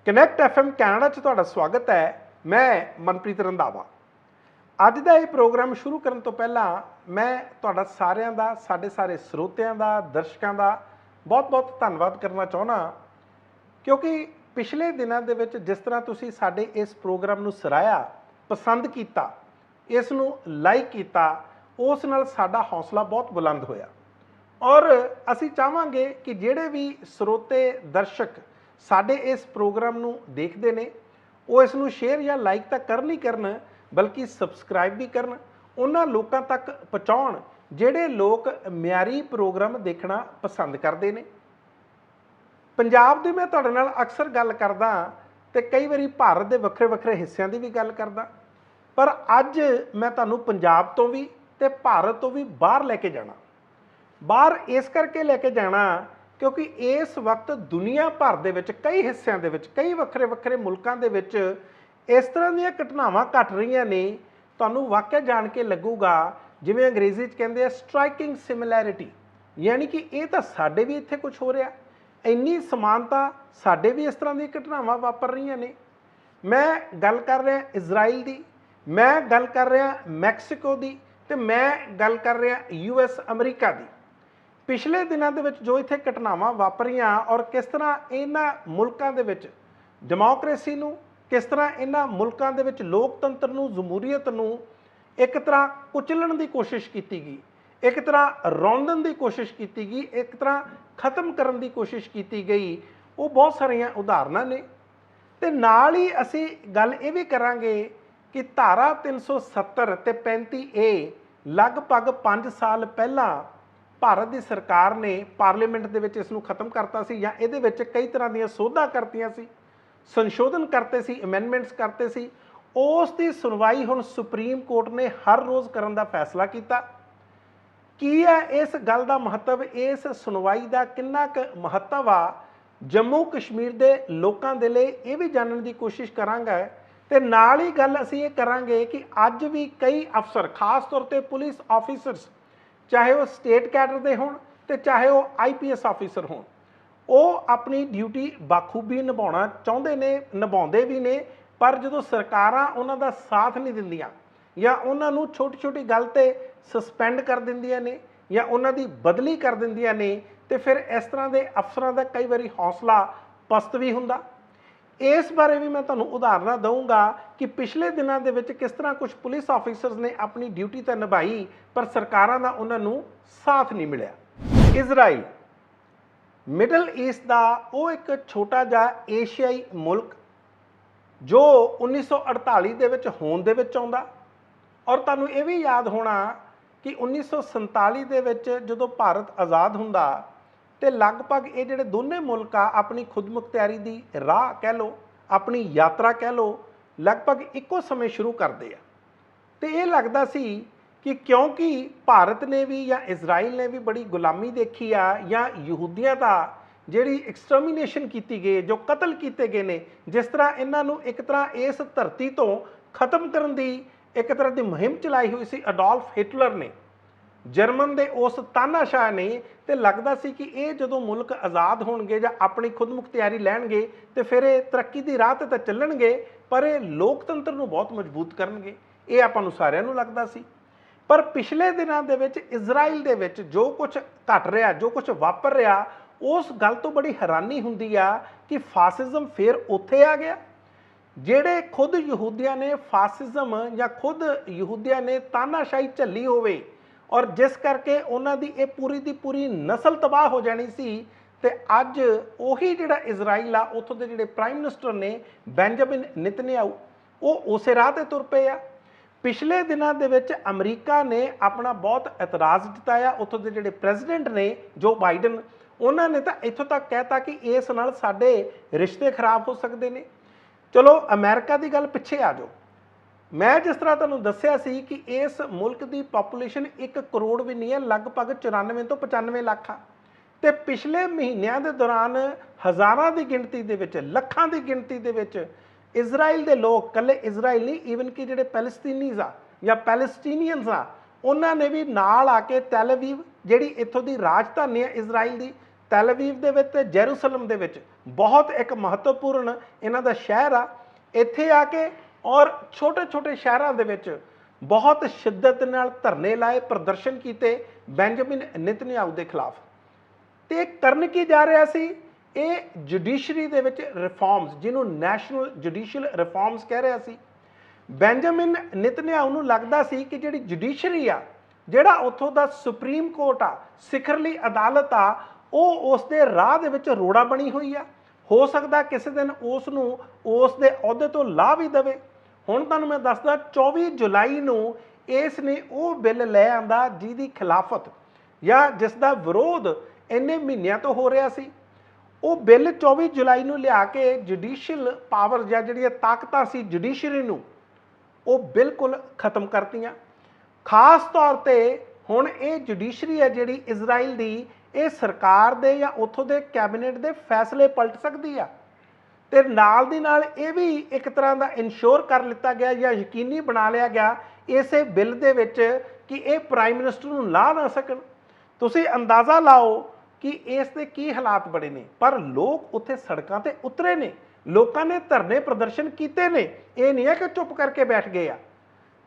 Connect FM Canada 'ਚ ਤੁਹਾਡਾ ਸਵਾਗਤ ਹੈ। ਮੈਂ ਮਨਪ੍ਰੀਤ ਰੰਧਾਵਾ। ਅੱਜ ਦਾ ਇਹ ਪ੍ਰੋਗਰਾਮ ਸ਼ੁਰੂ ਕਰਨ ਤੋਂ ਪਹਿਲਾਂ ਮੈਂ ਤੁਹਾਡਾ ਸਾਰਿਆਂ ਦਾ, ਸਾਡੇ ਸਾਰੇ ਸਰੋਤਿਆਂ ਦਾ, ਦਰਸ਼ਕਾਂ ਦਾ ਬਹੁਤ-ਬਹੁਤ ਧੰਨਵਾਦ ਕਰਨਾ ਚਾਹੁੰਦਾ, ਕਿਉਂਕਿ ਪਿਛਲੇ ਦਿਨਾਂ ਦੇ ਵਿੱਚ ਜਿਸ ਤਰ੍ਹਾਂ ਤੁਸੀਂ ਸਾਡੇ ਇਸ ਪ੍ਰੋਗਰਾਮ ਨੂੰ ਸਰਾਹਿਆ, ਪਸੰਦ ਕੀਤਾ, ਇਸ ਨੂੰ ਲਾਈਕ ਕੀਤਾ, ਉਸ ਨਾਲ ਸਾਡਾ ਹੌਸਲਾ ਬਹੁਤ ਬੁਲੰਦ ਹੋਇਆ। ਔਰ ਅਸੀਂ ਚਾਹਾਂਗੇ ਕਿ ਜਿਹੜੇ ਵੀ ਸਰੋਤੇ, ਦਰਸ਼ਕ ਸਾਡੇ ਇਸ ਪ੍ਰੋਗਰਾਮ ਨੂੰ ਦੇਖਦੇ ਨੇ, ਉਹ ਇਸ ਨੂੰ ਸ਼ੇਅਰ ਜਾਂ ਲਾਈਕ ਤਾਂ ਕਰਨ ਹੀ ਕਰਨ, ਬਲਕਿ ਸਬਸਕ੍ਰਾਈਬ ਵੀ ਕਰਨ, ਉਹਨਾਂ ਲੋਕਾਂ ਤੱਕ ਪਹੁੰਚਾਉਣ ਜਿਹੜੇ ਲੋਕ ਮਿਆਰੀ ਪ੍ਰੋਗਰਾਮ ਦੇਖਣਾ ਪਸੰਦ ਕਰਦੇ ਨੇ। ਪੰਜਾਬ ਦੀ ਮੈਂ ਤੁਹਾਡੇ ਨਾਲ ਅਕਸਰ ਗੱਲ ਕਰਦਾ ਤੇ ਕਈ ਵਾਰੀ ਭਾਰਤ ਦੇ ਵੱਖਰੇ ਵੱਖਰੇ ਹਿੱਸਿਆਂ ਦੀ ਵੀ ਗੱਲ ਕਰਦਾ, ਪਰ ਅੱਜ ਮੈਂ ਤੁਹਾਨੂੰ ਪੰਜਾਬ ਤੋਂ ਵੀ ਤੇ ਭਾਰਤ ਤੋਂ ਵੀ ਬਾਹਰ ਲੈ ਕੇ ਜਾਣਾ। ਬਾਹਰ ਇਸ ਕਰਕੇ ਲੈ ਕੇ ਜਾਣਾ ਕਿਉਂਕਿ ਇਸ ਵਕਤ ਦੁਨੀਆ ਭਰ ਦੇ ਵਿੱਚ ਕਈ ਹਿੱਸਿਆਂ ਦੇ ਵਿੱਚ, ਕਈ ਵੱਖਰੇ ਵੱਖਰੇ ਮੁਲਕਾਂ ਦੇ ਵਿੱਚ ਇਸ ਤਰ੍ਹਾਂ ਦੀਆਂ ਘਟਨਾਵਾਂ ਘਟ ਰਹੀਆਂ ਨੇ, ਤੁਹਾਨੂੰ ਵਾਕਿਆ ਜਾਣ ਕੇ ਲੱਗੂਗਾ ਜਿਵੇਂ ਅੰਗਰੇਜ਼ੀ 'ਚ ਕਹਿੰਦੇ ਆ ਸਟ੍ਰਾਈਕਿੰਗ ਸਿਮਿਲੈਰਿਟੀ, ਯਾਨੀ ਕਿ ਇਹ ਤਾਂ ਸਾਡੇ ਵੀ ਇੱਥੇ ਕੁਝ ਹੋ ਰਿਹਾ, ਇੰਨੀ ਸਮਾਨਤਾ, ਸਾਡੇ ਵੀ ਇਸ ਤਰ੍ਹਾਂ ਦੀਆਂ ਘਟਨਾਵਾਂ ਵਾਪਰ ਰਹੀਆਂ ਨੇ। ਮੈਂ ਗੱਲ ਕਰ ਰਿਹਾ ਇਜ਼ਰਾਈਲ ਦੀ, ਮੈਂ ਗੱਲ ਕਰ ਰਿਹਾ ਮੈਕਸੀਕੋ ਦੀ, ਤੇ ਮੈਂ ਗੱਲ ਕਰ ਰਿਹਾ US ਅਮਰੀਕਾ ਦੀ। ਪਿਛਲੇ ਦਿਨਾਂ ਦੇ ਵਿੱਚ ਜੋ ਇੱਥੇ ਘਟਨਾਵਾਂ ਵਾਪਰੀਆਂ ਔਰ ਕਿਸ ਤਰ੍ਹਾਂ ਇਹਨਾਂ ਮੁਲਕਾਂ ਦੇ ਵਿੱਚ ਡੈਮੋਕ੍ਰੇਸੀ ਨੂੰ, ਕਿਸ ਤਰ੍ਹਾਂ ਇਹਨਾਂ ਮੁਲਕਾਂ ਦੇ ਵਿੱਚ ਲੋਕਤੰਤਰ ਨੂੰ, ਜਮਹੂਰੀਅਤ ਨੂੰ ਇੱਕ ਤਰ੍ਹਾਂ ਕੁਚਲਣ ਦੀ ਕੋਸ਼ਿਸ਼ ਕੀਤੀ ਗਈ, ਇੱਕ ਤਰ੍ਹਾਂ ਰੌਂਦਣ ਦੀ ਕੋਸ਼ਿਸ਼ ਕੀਤੀ ਗਈ, ਇੱਕ ਤਰ੍ਹਾਂ ਖਤਮ ਕਰਨ ਦੀ ਕੋਸ਼ਿਸ਼ ਕੀਤੀ ਗਈ, ਉਹ ਬਹੁਤ ਸਾਰੀਆਂ ਉਦਾਹਰਨਾਂ ਨੇ। ਤੇ ਨਾਲ ਹੀ ਅਸੀਂ ਗੱਲ ਇਹ ਵੀ ਕਰਾਂਗੇ ਕਿ ਧਾਰਾ 370 ਤੇ 35A ਲਗਭਗ 5 ਸਾਲ ਪਹਿਲਾਂ ਭਾਰਤ ਦੀ ਸਰਕਾਰ ਨੇ ਪਾਰਲੀਮੈਂਟ ਦੇ ਵਿੱਚ ਇਸ ਨੂੰ ਖਤਮ ਕਰਤਾ ਸੀ, ਜਾਂ ਇਹਦੇ ਵਿੱਚ ਕਈ ਤਰ੍ਹਾਂ ਦੀਆਂ ਸੋਧਾਂ ਕਰਤੀਆਂ ਸੀ, ਸੰਸ਼ੋਧਨ ਕਰਤੇ ਸੀ, ਅਮੈਂਡਮੈਂਟਸ ਕਰਤੇ ਸੀ। ਉਸ ਦੀ ਸੁਣਵਾਈ ਹੁਣ ਸੁਪਰੀਮ ਕੋਰਟ ਨੇ ਹਰ ਰੋਜ਼ ਕਰਨ ਦਾ ਫੈਸਲਾ ਕੀਤਾ। ਕੀ ਹੈ ਇਸ ਗੱਲ ਦਾ ਮਹੱਤਵ, ਇਸ ਸੁਣਵਾਈ ਦਾ ਕਿੰਨਾ ਕੁ ਮਹੱਤਵ ਆ ਜੰਮੂ ਕਸ਼ਮੀਰ ਦੇ ਲੋਕਾਂ ਦੇ ਲਈ, ਇਹ ਵੀ ਜਾਣਨ ਦੀ ਕੋਸ਼ਿਸ਼ ਕਰਾਂਗਾ। ਤੇ ਨਾਲ ਹੀ ਗੱਲ ਅਸੀਂ ਇਹ ਕਰਾਂਗੇ ਕਿ ਅੱਜ ਵੀ ਕਈ ਅਫਸਰ, ਖਾਸ ਤੌਰ ਤੇ ਪੁਲਿਸ ਆਫੀਸਰਸ, ਚਾਹੇ ਉਹ ਸਟੇਟ ਕੈਡਰ ਦੇ ਹੋਣ ਤੇ ਚਾਹੇ ਉਹ IPS ਆਫੀਸਰ ਹੋਣ, ਉਹ ਆਪਣੀ ਡਿਊਟੀ ਬਾਖੂਬੀ ਨਿਭਾਉਣਾ ਚਾਹੁੰਦੇ ਨੇ, ਨਿਭਾਉਂਦੇ ਵੀ ਨੇ, ਪਰ ਜਦੋਂ ਸਰਕਾਰਾਂ ਉਹਨਾਂ ਦਾ ਸਾਥ ਨਹੀਂ ਦਿੰਦੀਆਂ ਜਾਂ ਉਹਨਾਂ ਨੂੰ ਛੋਟੀ ਛੋਟੀ ਗੱਲ ਤੇ ਸਸਪੈਂਡ ਕਰ ਦਿੰਦੀਆਂ ਨੇ ਜਾਂ ਉਹਨਾਂ ਦੀ ਬਦਲੀ ਕਰ ਦਿੰਦੀਆਂ ਨੇ, ਤੇ ਫਿਰ ਇਸ ਤਰ੍ਹਾਂ ਦੇ ਅਫਸਰਾਂ ਦਾ ਕਈ ਵਾਰੀ ਹੌਸਲਾ ਪਸਤ ਵੀ ਹੁੰਦਾ। ਇਸ ਬਾਰੇ ਵੀ ਮੈਂ ਤੁਹਾਨੂੰ ਉਦਾਹਰਨਾਂ ਦਊਂਗਾ ਕਿ ਪਿਛਲੇ ਦਿਨਾਂ ਦੇ ਵਿੱਚ ਕਿਸ ਤਰ੍ਹਾਂ ਕੁਝ ਪੁਲਿਸ ਆਫੀਸਰਸ ਨੇ ਆਪਣੀ ਡਿਊਟੀ ਤਾਂ ਨਿਭਾਈ, ਪਰ ਸਰਕਾਰਾਂ ਦਾ ਉਹਨਾਂ ਨੂੰ ਸਾਥ ਨਹੀਂ ਮਿਲਿਆ। ਇਜ਼ਰਾਈਲ ਮਿਡਲ ਈਸਟ ਦਾ ਉਹ ਇੱਕ ਛੋਟਾ ਜਿਹਾ ਏਸ਼ੀਆਈ ਮੁਲਕ ਜੋ 1948 ਦੇ ਵਿੱਚ ਹੋਂਦ ਦੇ ਵਿੱਚ ਆਉਂਦਾ, ਔਰ ਤੁਹਾਨੂੰ ਇਹ ਵੀ ਯਾਦ ਹੋਣਾ ਕਿ 1947 ਦੇ ਵਿੱਚ ਜਦੋਂ ਭਾਰਤ ਆਜ਼ਾਦ ਹੁੰਦਾ ਤੇ ਲਗਭਗ ਇਹ ਜਿਹੜੇ ਦੋਨੇ ਮੁਲਕ ਆ ਆਪਣੀ ਖੁਦਮੁਖਤਿਆਰੀ ਦੀ ਰਾਹ ਕਹਿ ਲਓ, ਆਪਣੀ ਯਾਤਰਾ ਕਹਿ ਲਓ, ਲਗਭਗ ਇੱਕੋ ਸਮੇਂ ਸ਼ੁਰੂ ਕਰਦੇ ਆ। ਤੇ ਇਹ ਲੱਗਦਾ ਸੀ ਕਿ ਕਿਉਂਕਿ ਭਾਰਤ ਨੇ ਵੀ ਜਾਂ ਇਜ਼ਰਾਈਲ ਨੇ ਵੀ ਬੜੀ ਗੁਲਾਮੀ ਦੇਖੀ ਆ, ਜਾਂ ਯਹੂਦੀਆਂ ਦਾ ਜਿਹੜੀ ਐਕਸਟਰਮੀਨੇਸ਼ਨ ਕੀਤੀ ਗਈ, ਜੋ ਕਤਲ ਕੀਤੇ ਗਏ ਨੇ, ਜਿਸ ਤਰ੍ਹਾਂ ਇਹਨਾਂ ਨੂੰ ਇੱਕ ਤਰ੍ਹਾਂ ਇਸ ਧਰਤੀ ਤੋਂ ਖਤਮ ਕਰਨ ਦੀ ਇੱਕ ਤਰ੍ਹਾਂ ਦੀ ਮੁਹਿੰਮ ਚਲਾਈ ਹੋਈ ਸੀ ਅਡੋਲਫ ਹਿਟਲਰ ਨੇ, ਜਰਮਨ ਦੇ ਉਸ ਤਾਨਾਸ਼ਾਹ ਨੇ। ਤੇ ਲੱਗਦਾ ਸੀ ਕਿ ਇਹ ਜਦੋਂ ਮੁਲਕ ਆਜ਼ਾਦ ਹੋਣਗੇ ਜਾਂ ਆਪਣੀ ਖੁਦਮੁਖਤਿਆਰੀ ਲੈਣਗੇ ਤੇ ਫਿਰ ਇਹ ਤਰੱਕੀ ਦੀ ਰਾਹ ਤੇ ਤਾਂ ਚੱਲਣਗੇ, ਪਰ ਇਹ ਲੋਕਤੰਤਰ ਨੂੰ ਬਹੁਤ ਮਜ਼ਬੂਤ ਕਰਨਗੇ, ਇਹ ਆਪਾਂ ਨੂੰ ਸਾਰਿਆਂ ਨੂੰ ਲੱਗਦਾ ਸੀ। ਪਰ ਪਿਛਲੇ ਦਿਨਾਂ ਦੇ ਵਿੱਚ ਇਜ਼ਰਾਈਲ ਦੇ ਵਿੱਚ ਜੋ ਕੁਝ ਘਟ ਰਿਹਾ, ਜੋ ਕੁਝ ਵਾਪਰ ਰਿਹਾ, ਉਸ ਗੱਲ ਤੋਂ ਬੜੀ ਹੈਰਾਨੀ ਹੁੰਦੀ ਆ ਕਿ ਫਾਸਿਜ਼ਮ ਫਿਰ ਉੱਥੇ ਆ ਗਿਆ। ਜਿਹੜੇ ਖੁਦ ਯਹੂਦੀਆਂ ਨੇ ਫਾਸਿਜ਼ਮ ਜਾਂ ਖੁਦ ਯਹੂਦੀਆਂ ਨੇ ਤਾਨਾਸ਼ਾਹੀ ਝੱਲੀ ਹੋਵੇ, ਔਰ ਜਿਸ ਕਰਕੇ ਉਹਨਾਂ ਦੀ ਇਹ ਪੂਰੀ ਦੀ ਪੂਰੀ ਨਸਲ ਤਬਾਹ ਹੋ ਜਾਣੀ ਸੀ, ਤੇ ਅੱਜ ਉਹੀ ਜਿਹੜਾ ਇਜ਼ਰਾਈਲ ਆ, ਉੱਥੋਂ ਦੇ ਜਿਹੜੇ ਪ੍ਰਾਈਮ ਮਿਨਿਸਟਰ ਨੇ ਬੈਂਜਾਮਿਨ ਨਿਤਨਯਾਹੂ, ਉਹ ਉਸੇ ਰਾਹ ਤੇ ਤੁਰ ਪਏ ਆ। ਪਿਛਲੇ ਦਿਨਾਂ ਦੇ ਵਿੱਚ ਅਮਰੀਕਾ ਨੇ ਆਪਣਾ ਬਹੁਤ ਇਤਰਾਜ਼ ਜਤਾਇਆ, ਉੱਥੋਂ ਦੇ ਜਿਹੜੇ ਪ੍ਰੈਜ਼ੀਡੈਂਟ ਨੇ ਜੋ ਬਾਈਡਨ, ਉਹਨਾਂ ਨੇ ਤਾਂ ਇੱਥੋਂ ਤੱਕ ਕਹਿਤਾ ਕਿ ਇਸ ਨਾਲ ਸਾਡੇ ਰਿਸ਼ਤੇ ਖਰਾਬ ਹੋ ਸਕਦੇ ਨੇ। ਚਲੋ ਅਮਰੀਕਾ ਦੀ ਗੱਲ ਪਿੱਛੇ ਆ ਜਾਓ। ਮੈਂ ਜਿਸ ਤਰ੍ਹਾਂ ਤੁਹਾਨੂੰ ਦੱਸਿਆ ਸੀ ਕਿ ਇਸ ਮੁਲਕ ਦੀ ਪਾਪੂਲੇਸ਼ਨ 1 ਕਰੋੜ ਵੀ ਨਹੀਂ ਹੈ, ਲਗਭਗ 94 ਤੋਂ 95 ਲੱਖ ਆ। ਤੇ ਪਿਛਲੇ ਮਹੀਨਿਆਂ ਦੇ ਦੌਰਾਨ ਹਜ਼ਾਰਾਂ ਦੀ ਗਿਣਤੀ ਦੇ ਵਿੱਚ, ਲੱਖਾਂ ਦੀ ਗਿਣਤੀ ਦੇ ਵਿੱਚ ਇਜ਼ਰਾਈਲ ਦੇ ਲੋਕ, ਕੱਲੇ ਇਜ਼ਰਾਈਲ ਨਹੀਂ, ਈਵਨ ਕਿ ਜਿਹੜੇ ਪੈਲਸਤੀਨੀਜ਼ ਆ ਜਾਂ ਪੈਲਸਟੀਨੀਅਨਸ ਆ, ਉਹਨਾਂ ਨੇ ਵੀ ਨਾਲ ਆ ਕੇ ਤੈਲ ਅਵੀਵ, ਜਿਹੜੀ ਇੱਥੋਂ ਦੀ ਰਾਜਧਾਨੀ ਹੈ ਇਜ਼ਰਾਈਲ ਦੀ, ਤੈਲ ਅਵੀਵ ਦੇ ਵਿੱਚ ਤੇ ਜੈਰੂਸਲਮ ਦੇ ਵਿੱਚ बहुत एक महत्वपूर्ण इन्हां दा शहर आ। इत्थे आके और छोटे छोटे शहरों दे विच बहुत शिद्दत नाल धरने लाए, प्रदर्शन किए बेंजामिन नेतन्याहू के खिलाफ। तो करन की जा रहा सी, ये जुडिशरी दे विच रिफॉर्म्स, जिन्हों नैशनल जुडिशियल रिफॉर्म्स कह रहा सी। बेंजामिन नेतन्याहू नूं लगदा सी कि जिहड़ी जुडिशरी आ, जिहड़ा उत्थों दा सुप्रीम कोर्ट आ, सिखरली अदालत आ, वो उस दे राह दे विच रोड़ा बनी हुई आ। हो सकदा किसी दिन उस दे अहुदे तो ला भी देवे। हुण तुहानूं मैं दसदा 24 जुलाई नूं इसने वो बिल लै आंदा जिहदी खिलाफत या जिस दा विरोध इन्ने महीनों तो हो रहा सी। वो बिल 24 जुलाई नूं लिया के जुडिशियल पावर या जिहड़ियां ताकतां सी जुडिशरी नूं वो बिल्कुल खत्म करतियां। खास तौर पर हुण ये जुडिशरी है जिहड़ी इजराइल दी, ये सरकार दे या उत्थों दे कैबिनेट दे फैसले पलट सकती है। तो नाल दी नाल ये भी एक तरह का इंश्योर कर लिता गया या यकीनी बना लिया गया इस बिल दे विच कि ये प्राइम मिनिस्टर नूं ला ना सकन। तुसीं अंदाज़ा लाओ कि इस दे की हालात बने ने, पर लोग उत्थे सड़कों ते उतरे ने, लोगों ने धरने प्रदर्शन किए ने। ये नहीं है कि चुप करके बैठ गए आ।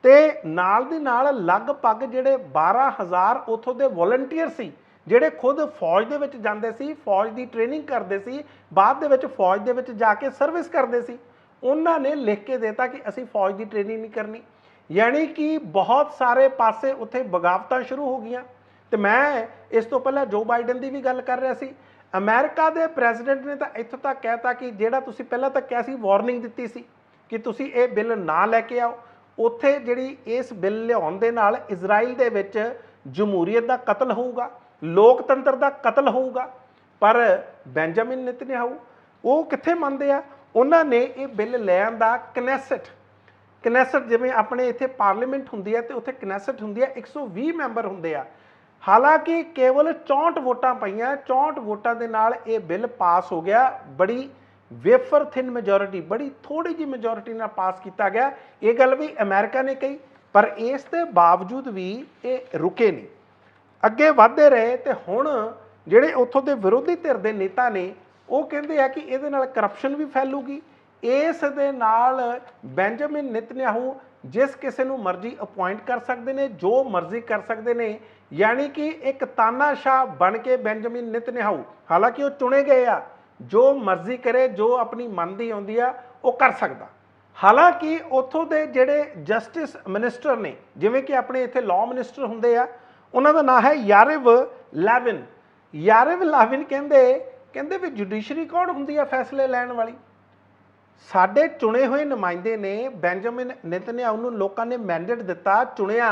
ते नाल दी नाल लगभग जिहड़े 12,000 उत्थों दे वॉलंटियर सी, जिहड़े खुद फौज दे विच जांदे सी, फौज दी ट्रेनिंग करदे सी, बाद दे विच फौज दे विच जाके सर्विस करदे सी, उन्हां ने लिख के देता कि असीं फौज दी ट्रेनिंग नहीं करनी। यानी कि बहुत सारे पासे उत्थे बगावतां शुरू हो गईयां। तो मैं इस तो पहले जो बाइडन की भी गल कर रहा सी, अमेरिका के प्रेजिडेंट ने तो इत्थों तक कहता कि जिहड़ा तुसीं पहलां तक कहा सी, वार्निंग दित्ती सी कि तुसीं ये बिल ना लैके आओ, उत्थे जिहड़ी इस बिल लिआउण दे नाल इजराइल दे विच जमहूरीयत दा कतल होऊगा, लोकतंत्र दा कतल होऊगा। पर बेंजामिन नेतन्याहू वो कित्थे मंनदे आ? उन्हां ने ये बिल लै आंदा कनैसट जिवें अपने इत्थे पार्लीमेंट हुंदी है तो उत्थे कनैसट हुंदी है, 120 मैंबर हुंदे आ। हालांकि केवल 64 वोटां पईयां, 64 वोटां दे नाल ये बिल पास हो गया। बड़ी वेफर थिन मेजोरिटी, बड़ी थोड़ी जी मेजोरिटी नाल पास किया गया। ये गल भी अमेरिका ने कही, पर इस दे बावजूद भी ये रुके नहीं, अगे वधदे रहे। तो हुण जिहड़े उत्थों दे विरोधी धिर दे नेता ने वो कहंदे आ कि इहदे नाल करप्शन भी फैलूगी। इस दे नाल बेंजामिन नेतन्याहू जिस किसी नूं मर्जी अपॉइंट कर सकते हैं, जो मर्जी कर सकते हैं। यानी कि एक तानाशाह बन के बेंजामिन नेतन्याहू, हालांकि वो चुने गए आ, जो मर्जी करे, जो अपनी मन की आउंदी आ वो कर सकता। हालांकि उत्थों दे जिहड़े जस्टिस मिनिस्टर ने, जिवें कि अपने इत्थे लॉ मिनिस्टर हुंदे आ, उन्हां दा नाम है यारिव लैविन। यारिव लैविन कहंदे भी जुडिशरी कौन हुंदी आ फैसले लैण वाली? साडे चुने हुए नुमाइंदे ने बेंजामिन नेतन्याहू नूं लोकां ने मैंडेट दिता, चुनिया,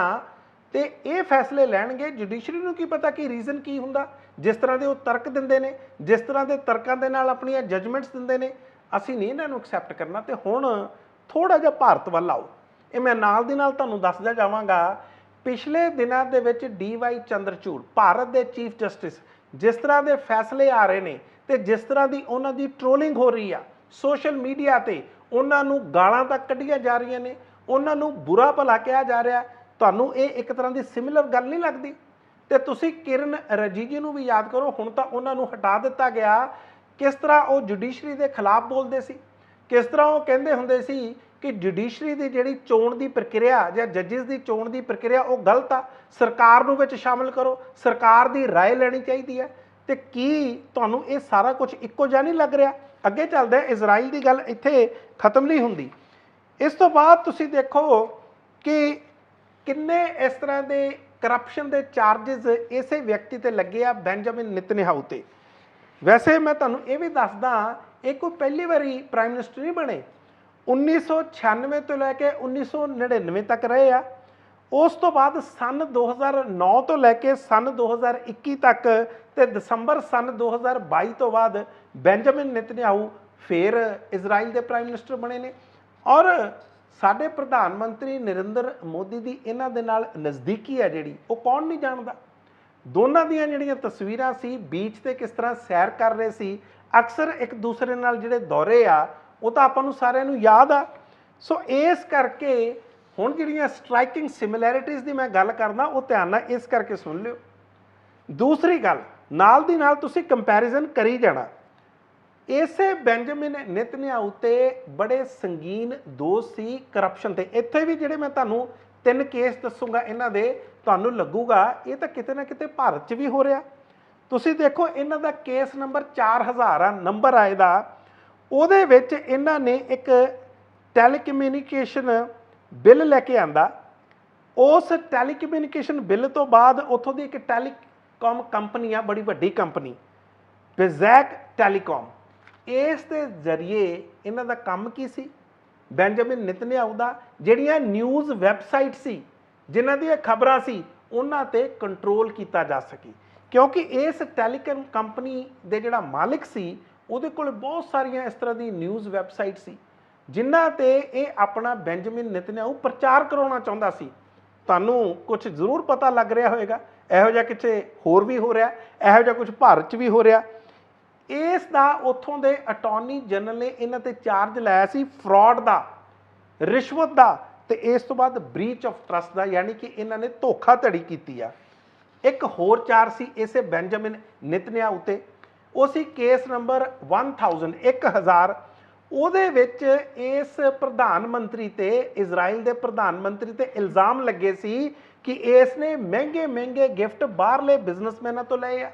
तो ये फैसले लैणगे। जुडिशरी नूं की पता कि रीजन की हुंदा? जिस तरह के वो तर्क दिंदे ने, जिस तरह के तर्कों के नाल अपनी जजमेंट्स दिंदे ने, असीं नहीं इन्हां नूं एक्सैप्ट करना। तो हुण थोड़ा जिहा भारत वल आओ, ये मैं नाल दी नाल तुहानूं दसदा जावांगा। पिछले दिनों के विच DY चंद्रचूड़, भारत के चीफ जस्टिस, जिस तरह के फैसले आ रहे हैं तो जिस तरह की उन्हां दी ट्रोलिंग हो रही है सोशल मीडिया ते, उन्हां नूं गालां तक कढ़ियां जा रही ने, उन्हां नूं बुरा भला कहा जा रहा। तुहानूं ये एक तरह की सिमिलर गल नहीं लगती? तो तुसीं किरण रिजिजू नूं भी याद करो, हुण तां उन्हां नूं हटा दिता गया। किस तरह वो जुडिशरी के खिलाफ बोलते सी, किस तरह वो कहंदे हुंदे सी कि जुडिशरी की जिहड़ी चोण की प्रक्रिया या जजिस की चोण की प्रक्रिया वो गलत आ, सरकार नूं विच शामिल करो, सरकार की राय लैनी चाहिए है। तो की तुहानूं ये सारा कुछ इक्को जिहा नहीं लग रहा? अगे चलदे इजराइल की गल इत्थे खत्म नहीं हुंदी। इस तो बाद तुसीं देखो कि किन्ने इस तरह के करप्शन के चार्जिज इस व्यक्ति ते लगे आ, बेंजामिन नेतन्याहू ते। वैसे मैं तुहानूं ये भी दसदा, ये कोई पहली बारी प्राइम मिनिस्टर नहीं बने। 1996 तो लैके 1999 तक रहे आ। उस तो बाद सन 2009 तो लैके सन 2021 तक ते दसंबर सन 2022 तो बाद बेंजामिन नेतन्याहू फिर इजराइल के प्राइम मिनिस्टर बने ने। और साडे प्रधानमंत्री नरेंद्र मोदी की इन्हां दे नाल नज़दीकी है जिहड़ी, वो कौन नहीं जानदा। दोनों दियां जिहड़ियां तस्वीरां सी बीच ते किस तरह सैर कर रहे सी, अक्सर एक दूसरे नाल जिहड़े दौरे आ वो तो आपां नूं सारिआं नूं याद आ। सो इस करके हुण जिहड़ियां स्ट्राइकिंग सिमिलैरिटीज़ की मैं गल करदा, वो ध्यान नाल इस करके सुन लिओ। दूसरी गल, नाल दी नाल तुसीं कंपैरिजन करी जाना। ਇਸੇ ਬੈਂਜਾਮਿਨ ਨਿਤਨਿਆਹੂ ਤੇ ਬੜੇ ਸੰਗੀਨ ਦੋਸ਼ ਸੀ ਕਰਪਸ਼ਨ ਤੇ। ਇੱਥੇ ਵੀ ਜਿਹੜੇ ਮੈਂ ਤੁਹਾਨੂੰ 3 ਕੇਸ ਦੱਸੂਗਾ ਇਹਨਾਂ ਦੇ, ਤੁਹਾਨੂੰ ਲੱਗੂਗਾ ਇਹ ਤਾਂ ਕਿਤੇ ਨਾ ਕਿਤੇ ਭਾਰਤ 'ਚ ਵੀ ਹੋ ਰਿਹਾ। ਤੁਸੀਂ ਦੇਖੋ ਇਹਨਾਂ ਦਾ ਕੇਸ ਨੰਬਰ 4000 ਆ, ਨੰਬਰ ਆ ਇਹਦਾ। ਉਹਦੇ ਵਿੱਚ ਇਹਨਾਂ ਨੇ ਇੱਕ ਟੈਲੀਕਮਿਊਨੀਕੇਸ਼ਨ ਬਿੱਲ ਲੈ ਕੇ ਆਂਦਾ। ਉਸ ਟੈਲੀਕਮਿਊਨੀਕੇਸ਼ਨ ਬਿੱਲ ਤੋਂ ਬਾਅਦ ਉੱਥੋਂ ਦੀ ਇੱਕ ਟੈਲੀਕਾਮ ਕੰਪਨੀ ਆ, ਬੜੀ ਵੱਡੀ ਕੰਪਨੀ, ਬੇਜ਼ੈਕ ਟੈਲੀਕਾਮ। ਇਸ ਦੇ ਜ਼ਰੀਏ ਇਹਨਾਂ ਦਾ ਕੰਮ ਕੀ ਸੀ? ਬੈਂਜਾਮਿਨ ਨਿਤਨਿਆਹੂ ਦਾ ਜਿਹੜੀਆਂ ਨਿਊਜ਼ ਵੈਬਸਾਈਟ ਸੀ, ਜਿਨ੍ਹਾਂ ਦੀਆਂ ਖਬਰਾਂ ਸੀ, ਉਹਨਾਂ ਤੇ ਕੰਟਰੋਲ ਕੀਤਾ ਜਾ ਸਕੇ। ਕਿਉਂਕਿ ਇਸ ਟੈਲੀਕਾਮ ਕੰਪਨੀ ਦੇ ਜਿਹੜਾ ਮਾਲਿਕ ਸੀ, ਉਹਦੇ ਕੋਲ ਬਹੁਤ ਸਾਰੀਆਂ ਇਸ ਤਰ੍ਹਾਂ ਦੀ ਨਿਊਜ਼ ਵੈਬਸਾਈਟ ਸੀ ਜਿਨ੍ਹਾਂ ਤੇ ਇਹ ਆਪਣਾ ਬੈਂਜਾਮਿਨ ਨਿਤਨਿਆਹੂ ਪ੍ਰਚਾਰ ਕਰਾਉਣਾ ਚਾਹੁੰਦਾ ਸੀ। ਤੁਹਾਨੂੰ ਕੁਝ ਜ਼ਰੂਰ ਪਤਾ ਲੱਗ ਰਿਹਾ ਹੋਵੇਗਾ, ਇਹੋ ਜਿਹਾ ਕਿਤੇ ਹੋਰ ਵੀ ਹੋ ਰਿਹਾ, ਇਹੋ ਜਿਹਾ ਕੁਝ ਭਾਰਤ 'ਚ ਵੀ ਹੋ ਰਿਹਾ। ਇਸ ਦਾ ਉੱਥੋਂ ਦੇ ਅਟਾਰਨੀ ਜਨਰਲ ਨੇ ਇਹਨਾਂ ਤੇ ਚਾਰਜ ਲਾਇਆ ਸੀ ਫਰਾਡ ਦਾ, ਰਿਸ਼ਵਤ ਦਾ, ਤੇ ਇਸ ਤੋਂ ਬਾਅਦ ਬ੍ਰੀਚ ਆਫ ਟਰਸਟ ਦਾ, ਯਾਨੀ ਕਿ ਇਹਨਾਂ ਨੇ ਧੋਖਾਧੜੀ ਕੀਤੀ ਆ। ਇੱਕ ਹੋਰ ਚਾਰਜ ਸੀ ਇਸੇ ਬੈਂਜਾਮਿਨ ਨਿਤਨਿਆਹੂ ਤੇ, ਉਹ ਸੀ ਕੇਸ ਨੰਬਰ 1000। ਉਹਦੇ ਵਿੱਚ ਇਸ ਪ੍ਰਧਾਨ ਮੰਤਰੀ ਤੇ, ਇਜ਼ਰਾਈਲ ਦੇ ਪ੍ਰਧਾਨ ਮੰਤਰੀ ਤੇ ਇਲਜ਼ਾਮ ਲੱਗੇ ਸੀ ਕਿ ਇਸ ਨੇ ਮਹਿੰਗੇ ਮਹਿੰਗੇ ਗਿਫਟ ਬਾਹਰਲੇ ਬਿਜ਼ਨਸਮੈਨਾਂ ਤੋਂ ਲਏ ਆ,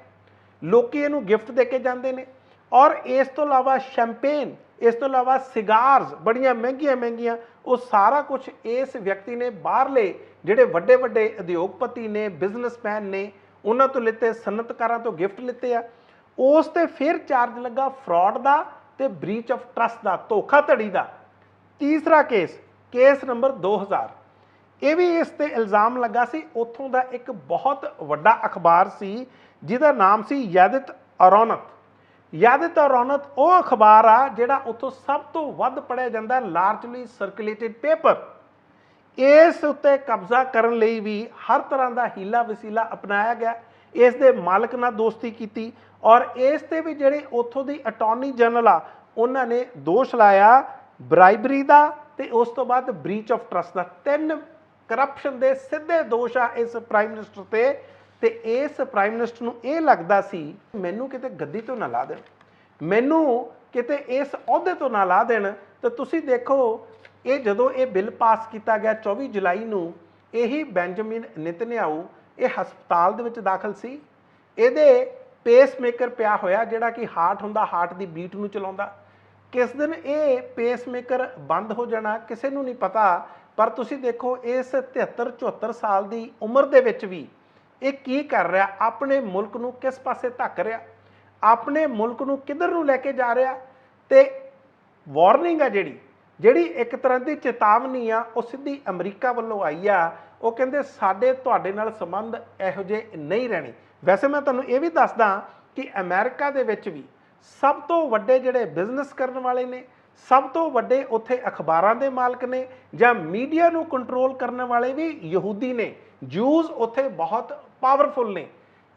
ਲੋਕੀ ਇਹਨੂੰ ਗਿਫਟ ਦੇ ਕੇ ਜਾਂਦੇ ਨੇ। ਔਰ ਇਸ ਤੋਂ ਇਲਾਵਾ ਸ਼ੈਂਪੇਨ, ਇਸ ਤੋਂ ਇਲਾਵਾ ਸਿਗਾਰਸ ਬੜੀਆਂ ਮਹਿੰਗੀਆਂ ਮਹਿੰਗੀਆਂ, ਉਹ ਸਾਰਾ ਕੁਝ ਇਸ ਵਿਅਕਤੀ ਨੇ ਬਾਹਰਲੇ ਜਿਹੜੇ ਵੱਡੇ ਵੱਡੇ ਉਦਯੋਗਪਤੀ ਨੇ, ਬਿਜ਼ਨਸਮੈਨ ਨੇ, ਉਹਨਾਂ ਤੋਂ ਲਿੱਤੇ, ਸਨਅਤਕਾਰਾਂ ਤੋਂ ਗਿਫਟ ਲਿੱਤੇ ਆ। ਉਸ ਤੇ ਫਿਰ ਚਾਰਜ ਲੱਗਾ ਫਰਾਡ ਦਾ ਤੇ ਬ੍ਰੀਚ ਆਫ ਟਰਸਟ ਦਾ, ਧੋਖਾਧੜੀ ਦਾ। ਤੀਸਰਾ ਕੇਸ, ਕੇਸ ਨੰਬਰ 2000, ਇਹ ਵੀ ਇਸ ਤੇ ਇਲਜ਼ਾਮ ਲੱਗਾ ਸੀ। ਉੱਥੋਂ ਦਾ ਇੱਕ ਬਹੁਤ ਵੱਡਾ ਅਖਬਾਰ ਸੀ ਜਿਹਦਾ ਨਾਮ ਸੀ ਯੈਦਿਤ ਅਰੋਨਤ। ਯੈਦਿਤ ਅਰੋਨਤ ਉਹ ਅਖਬਾਰ ਆ ਜਿਹੜਾ ਉੱਥੋਂ ਸਭ ਤੋਂ ਵੱਧ ਪੜ੍ਹਿਆ ਜਾਂਦਾ, ਲਾਰਜਲੀ ਸਰਕੂਲੇਟਡ ਪੇਪਰ। ਇਸ ਉੱਤੇ ਕਬਜ਼ਾ ਕਰਨ ਲਈ ਵੀ ਹਰ ਤਰ੍ਹਾਂ ਦਾ ਹੀਲਾ ਵਸੀਲਾ ਅਪਣਾਇਆ ਗਿਆ। ਇਸ ਦੇ ਮਾਲਕ ਨਾਲ ਦੋਸਤੀ ਕੀਤੀ ਔਰ ਇਸ ਤੇ ਵੀ ਜਿਹੜੇ ਉੱਥੋਂ ਦੀ ਅਟਾਰਨੀ ਜਨਰਲ ਆ, ਉਹਨਾਂ ਨੇ ਦੋਸ਼ ਲਾਇਆ ਬਰਾਈਬਰੀ ਦਾ ਤੇ ਉਸ ਤੋਂ ਬਾਅਦ breach of trust the. 3 corruption ਦੇ ਸਿੱਧੇ ਦੋਸ਼ ਆ ਇਸ ਪ੍ਰਾਈਮ ਮਿਨਿਸਟਰ ਤੇ ਇਸ ਪ੍ਰਾਈਮ ਮਿਨਿਸਟਰ ਨੂੰ ਇਹ ਲੱਗਦਾ ਸੀ ਮੈਨੂੰ ਕਿਤੇ ਗੱਦੀ ਤੋਂ ਨਾ ਲਾ ਦੇਣ, ਮੈਨੂੰ ਕਿਤੇ ਇਸ ਅਹੁਦੇ ਤੋਂ ਨਾ ਲਾ ਦੇਣ। ਤਾਂ ਤੁਸੀਂ ਦੇਖੋ ਇਹ ਜਦੋਂ ਇਹ ਬਿੱਲ ਪਾਸ ਕੀਤਾ ਗਿਆ 24 ਜੁਲਾਈ ਨੂੰ, ਇਹੀ ਬੈਂਜਾਮਿਨ ਨਿਤਨਿਆਹੂ ਇਹ ਹਸਪਤਾਲ ਦੇ ਵਿੱਚ ਦਾਖਲ ਸੀ। ਇਹਦੇ ਪੇਸਮੇਕਰ ਪਿਆ ਹੋਇਆ ਜਿਹੜਾ ਕਿ ਹਾਰਟ ਹੁੰਦਾ, ਹਾਰਟ ਦੀ ਬੀਟ ਨੂੰ ਚਲਾਉਂਦਾ। ਕਿਸ ਦਿਨ ਇਹ ਪੇਸਮੇਕਰ ਬੰਦ ਹੋ ਜਾਣਾ ਕਿਸੇ ਨੂੰ ਨਹੀਂ ਪਤਾ। ਪਰ ਤੁਸੀਂ ਦੇਖੋ ਇਸ 73-74 ਸਾਲ ਦੀ ਉਮਰ ਦੇ ਵਿੱਚ ਵੀ ਇਹ ਕੀ ਕਰ ਰਿਹਾ, ਆਪਣੇ ਮੁਲਕ ਨੂੰ ਕਿਸ ਪਾਸੇ ਧੱਕ ਰਿਹਾ, ਆਪਣੇ ਮੁਲਕ ਨੂੰ ਕਿੱਧਰ ਨੂੰ ਲੈ ਕੇ ਜਾ ਰਿਹਾ। ਤੇ ਵਾਰਨਿੰਗ ਆ ਜਿਹੜੀ ਇੱਕ ਤਰ੍ਹਾਂ ਦੀ ਚੇਤਾਵਨੀ ਆ, ਉਹ ਸਿੱਧੀ ਅਮਰੀਕਾ ਵੱਲੋਂ ਆਈ ਆ। ਉਹ ਕਹਿੰਦੇ ਸਾਡੇ ਤੁਹਾਡੇ ਨਾਲ ਸੰਬੰਧ ਇਹੋ ਜਿਹੇ ਨਹੀਂ ਰਹਿਣੇ। ਵੈਸੇ ਮੈਂ ਤੁਹਾਨੂੰ ਇਹ ਵੀ ਦੱਸਦਾ ਕਿ ਅਮਰੀਕਾ ਦੇ ਵਿੱਚ ਵੀ ਸਭ ਤੋਂ ਵੱਡੇ ਜਿਹੜੇ ਬਿਜ਼ਨਸ ਕਰਨ ਵਾਲੇ ਨੇ, ਸਭ ਤੋਂ ਵੱਡੇ ਉੱਥੇ ਅਖਬਾਰਾਂ ਦੇ ਮਾਲਕ ਨੇ ਜਾਂ ਮੀਡੀਆ ਨੂੰ ਕੰਟਰੋਲ ਕਰਨ ਵਾਲੇ ਵੀ ਯਹੂਦੀ ਨੇ, ਜੂਜ਼ ਉੱਥੇ ਬਹੁਤ ਪਾਵਰਫੁਲ ਨੇ।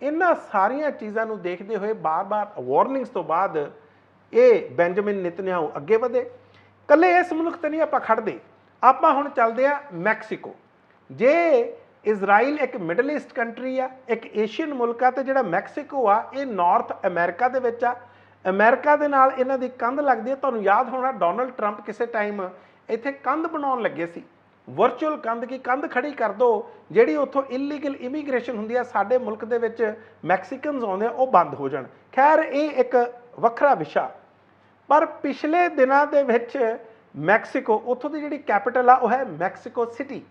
ਇਹਨਾਂ ਸਾਰੀਆਂ ਚੀਜ਼ਾਂ ਨੂੰ ਦੇਖਦੇ ਹੋਏ ਬਾਰ-ਬਾਰ ਵਾਰਨਿੰਗਸ ਤੋਂ ਬਾਅਦ ਇਹ ਬੈਂਜਾਮਿਨ ਨਿਤਨਿਆਹੂ ਅੱਗੇ ਵਧੇ। ਇਕੱਲੇ ਇਸ ਮੁਲਕ ਤੇ ਨਹੀਂ ਆਪਾਂ ਖੜਦੇ, ਆਪਾਂ ਹੁਣ ਚੱਲਦੇ ਆ ਮੈਕਸੀਕੋ। ਜੇ ਇਜ਼ਰਾਈਲ ਇੱਕ ਮਿਡਲ ਈਸਟ ਕੰਟਰੀ ਆ, ਇੱਕ ਏਸ਼ੀਅਨ ਮੁਲਕ ਆ, ਤੇ ਜਿਹੜਾ ਮੈਕਸੀਕੋ ਆ ਇਹ ਨਾਰਥ ਅਮਰੀਕਾ ਦੇ ਵਿੱਚ ਆ। ਅਮਰੀਕਾ ਦੇ ਨਾਲ ਇਹਨਾਂ ਦੀ ਕੰਧ ਲੱਗਦੀ ਹੈ। ਤੁਹਾਨੂੰ ਯਾਦ ਹੋਣਾ ਡੋਨਲਡ ਟਰੰਪ ਕਿਸੇ ਟਾਈਮ ਇੱਥੇ ਕੰਧ ਬਣਾਉਣ ਲੱਗੇ ਸੀ, ਵਰਚੁਅਲ ਕੰਧ ਕੀ ਕੰਧ ਖੜੀ ਕਰ ਦੋ, ਜਿਹੜੀ ਉੱਥੋਂ ਇਲੀਗਲ ਇਮੀਗ੍ਰੇਸ਼ਨ ਹੁੰਦੀ ਆ ਸਾਡੇ ਮੁਲਕ ਦੇ ਵਿੱਚ, ਮੈਕਸੀਕਨਸ ਆਉਂਦੇ ਆ, ਉਹ ਬੰਦ ਹੋ ਜਾਣ। ਖੈਰ ਇਹ ਇੱਕ ਵੱਖਰਾ ਵਿਸ਼ਾ। ਪਰ ਪਿਛਲੇ ਦਿਨਾਂ ਦੇ ਵਿੱਚ ਮੈਕਸੀਕੋ, ਉੱਥੋਂ ਦੀ ਜਿਹੜੀ ਕੈਪੀਟਲ ਆ ਉਹ ਹੈ ਮੈਕਸੀਕੋ ਸਿਟੀ।